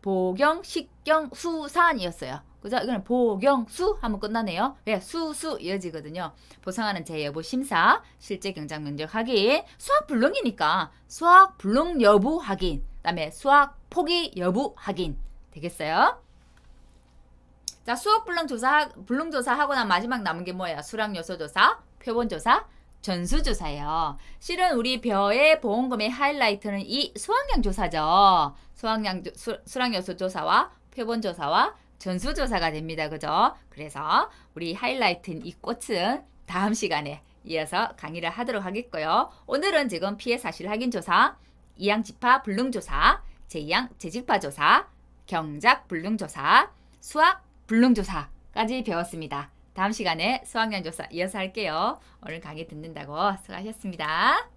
보경, 식경, 수산이었어요. 그죠? 이거는 보경수 하면 끝나네요. 네, 수수 이어지거든요. 보상하는 제 여부 심사, 실제 경작 면적 확인, 수확 불능이니까 수확 불능 여부 확인, 그다음에 수확 포기 여부 확인 되겠어요? 자, 수확 불능 조사 하고 난 마지막 남은 게 뭐예요? 수량 요소 조사, 표본 조사, 전수 조사예요. 실은 우리 벼의 보험금의 하이라이트는 이 수확량 조사죠. 수량 요소 조사와 표본 조사와 전수조사가 됩니다. 그죠? 그래서 우리 하이라이트인 이 꽃은 다음 시간에 이어서 강의를 하도록 하겠고요. 오늘은 지금 피해 사실 확인 조사, 이양 집합 불능 조사, 제2양 재직파 조사, 경작 불능 조사, 수학 불능 조사까지 배웠습니다. 다음 시간에 수학량 조사 이어서 할게요. 오늘 강의 듣는다고 수고하셨습니다.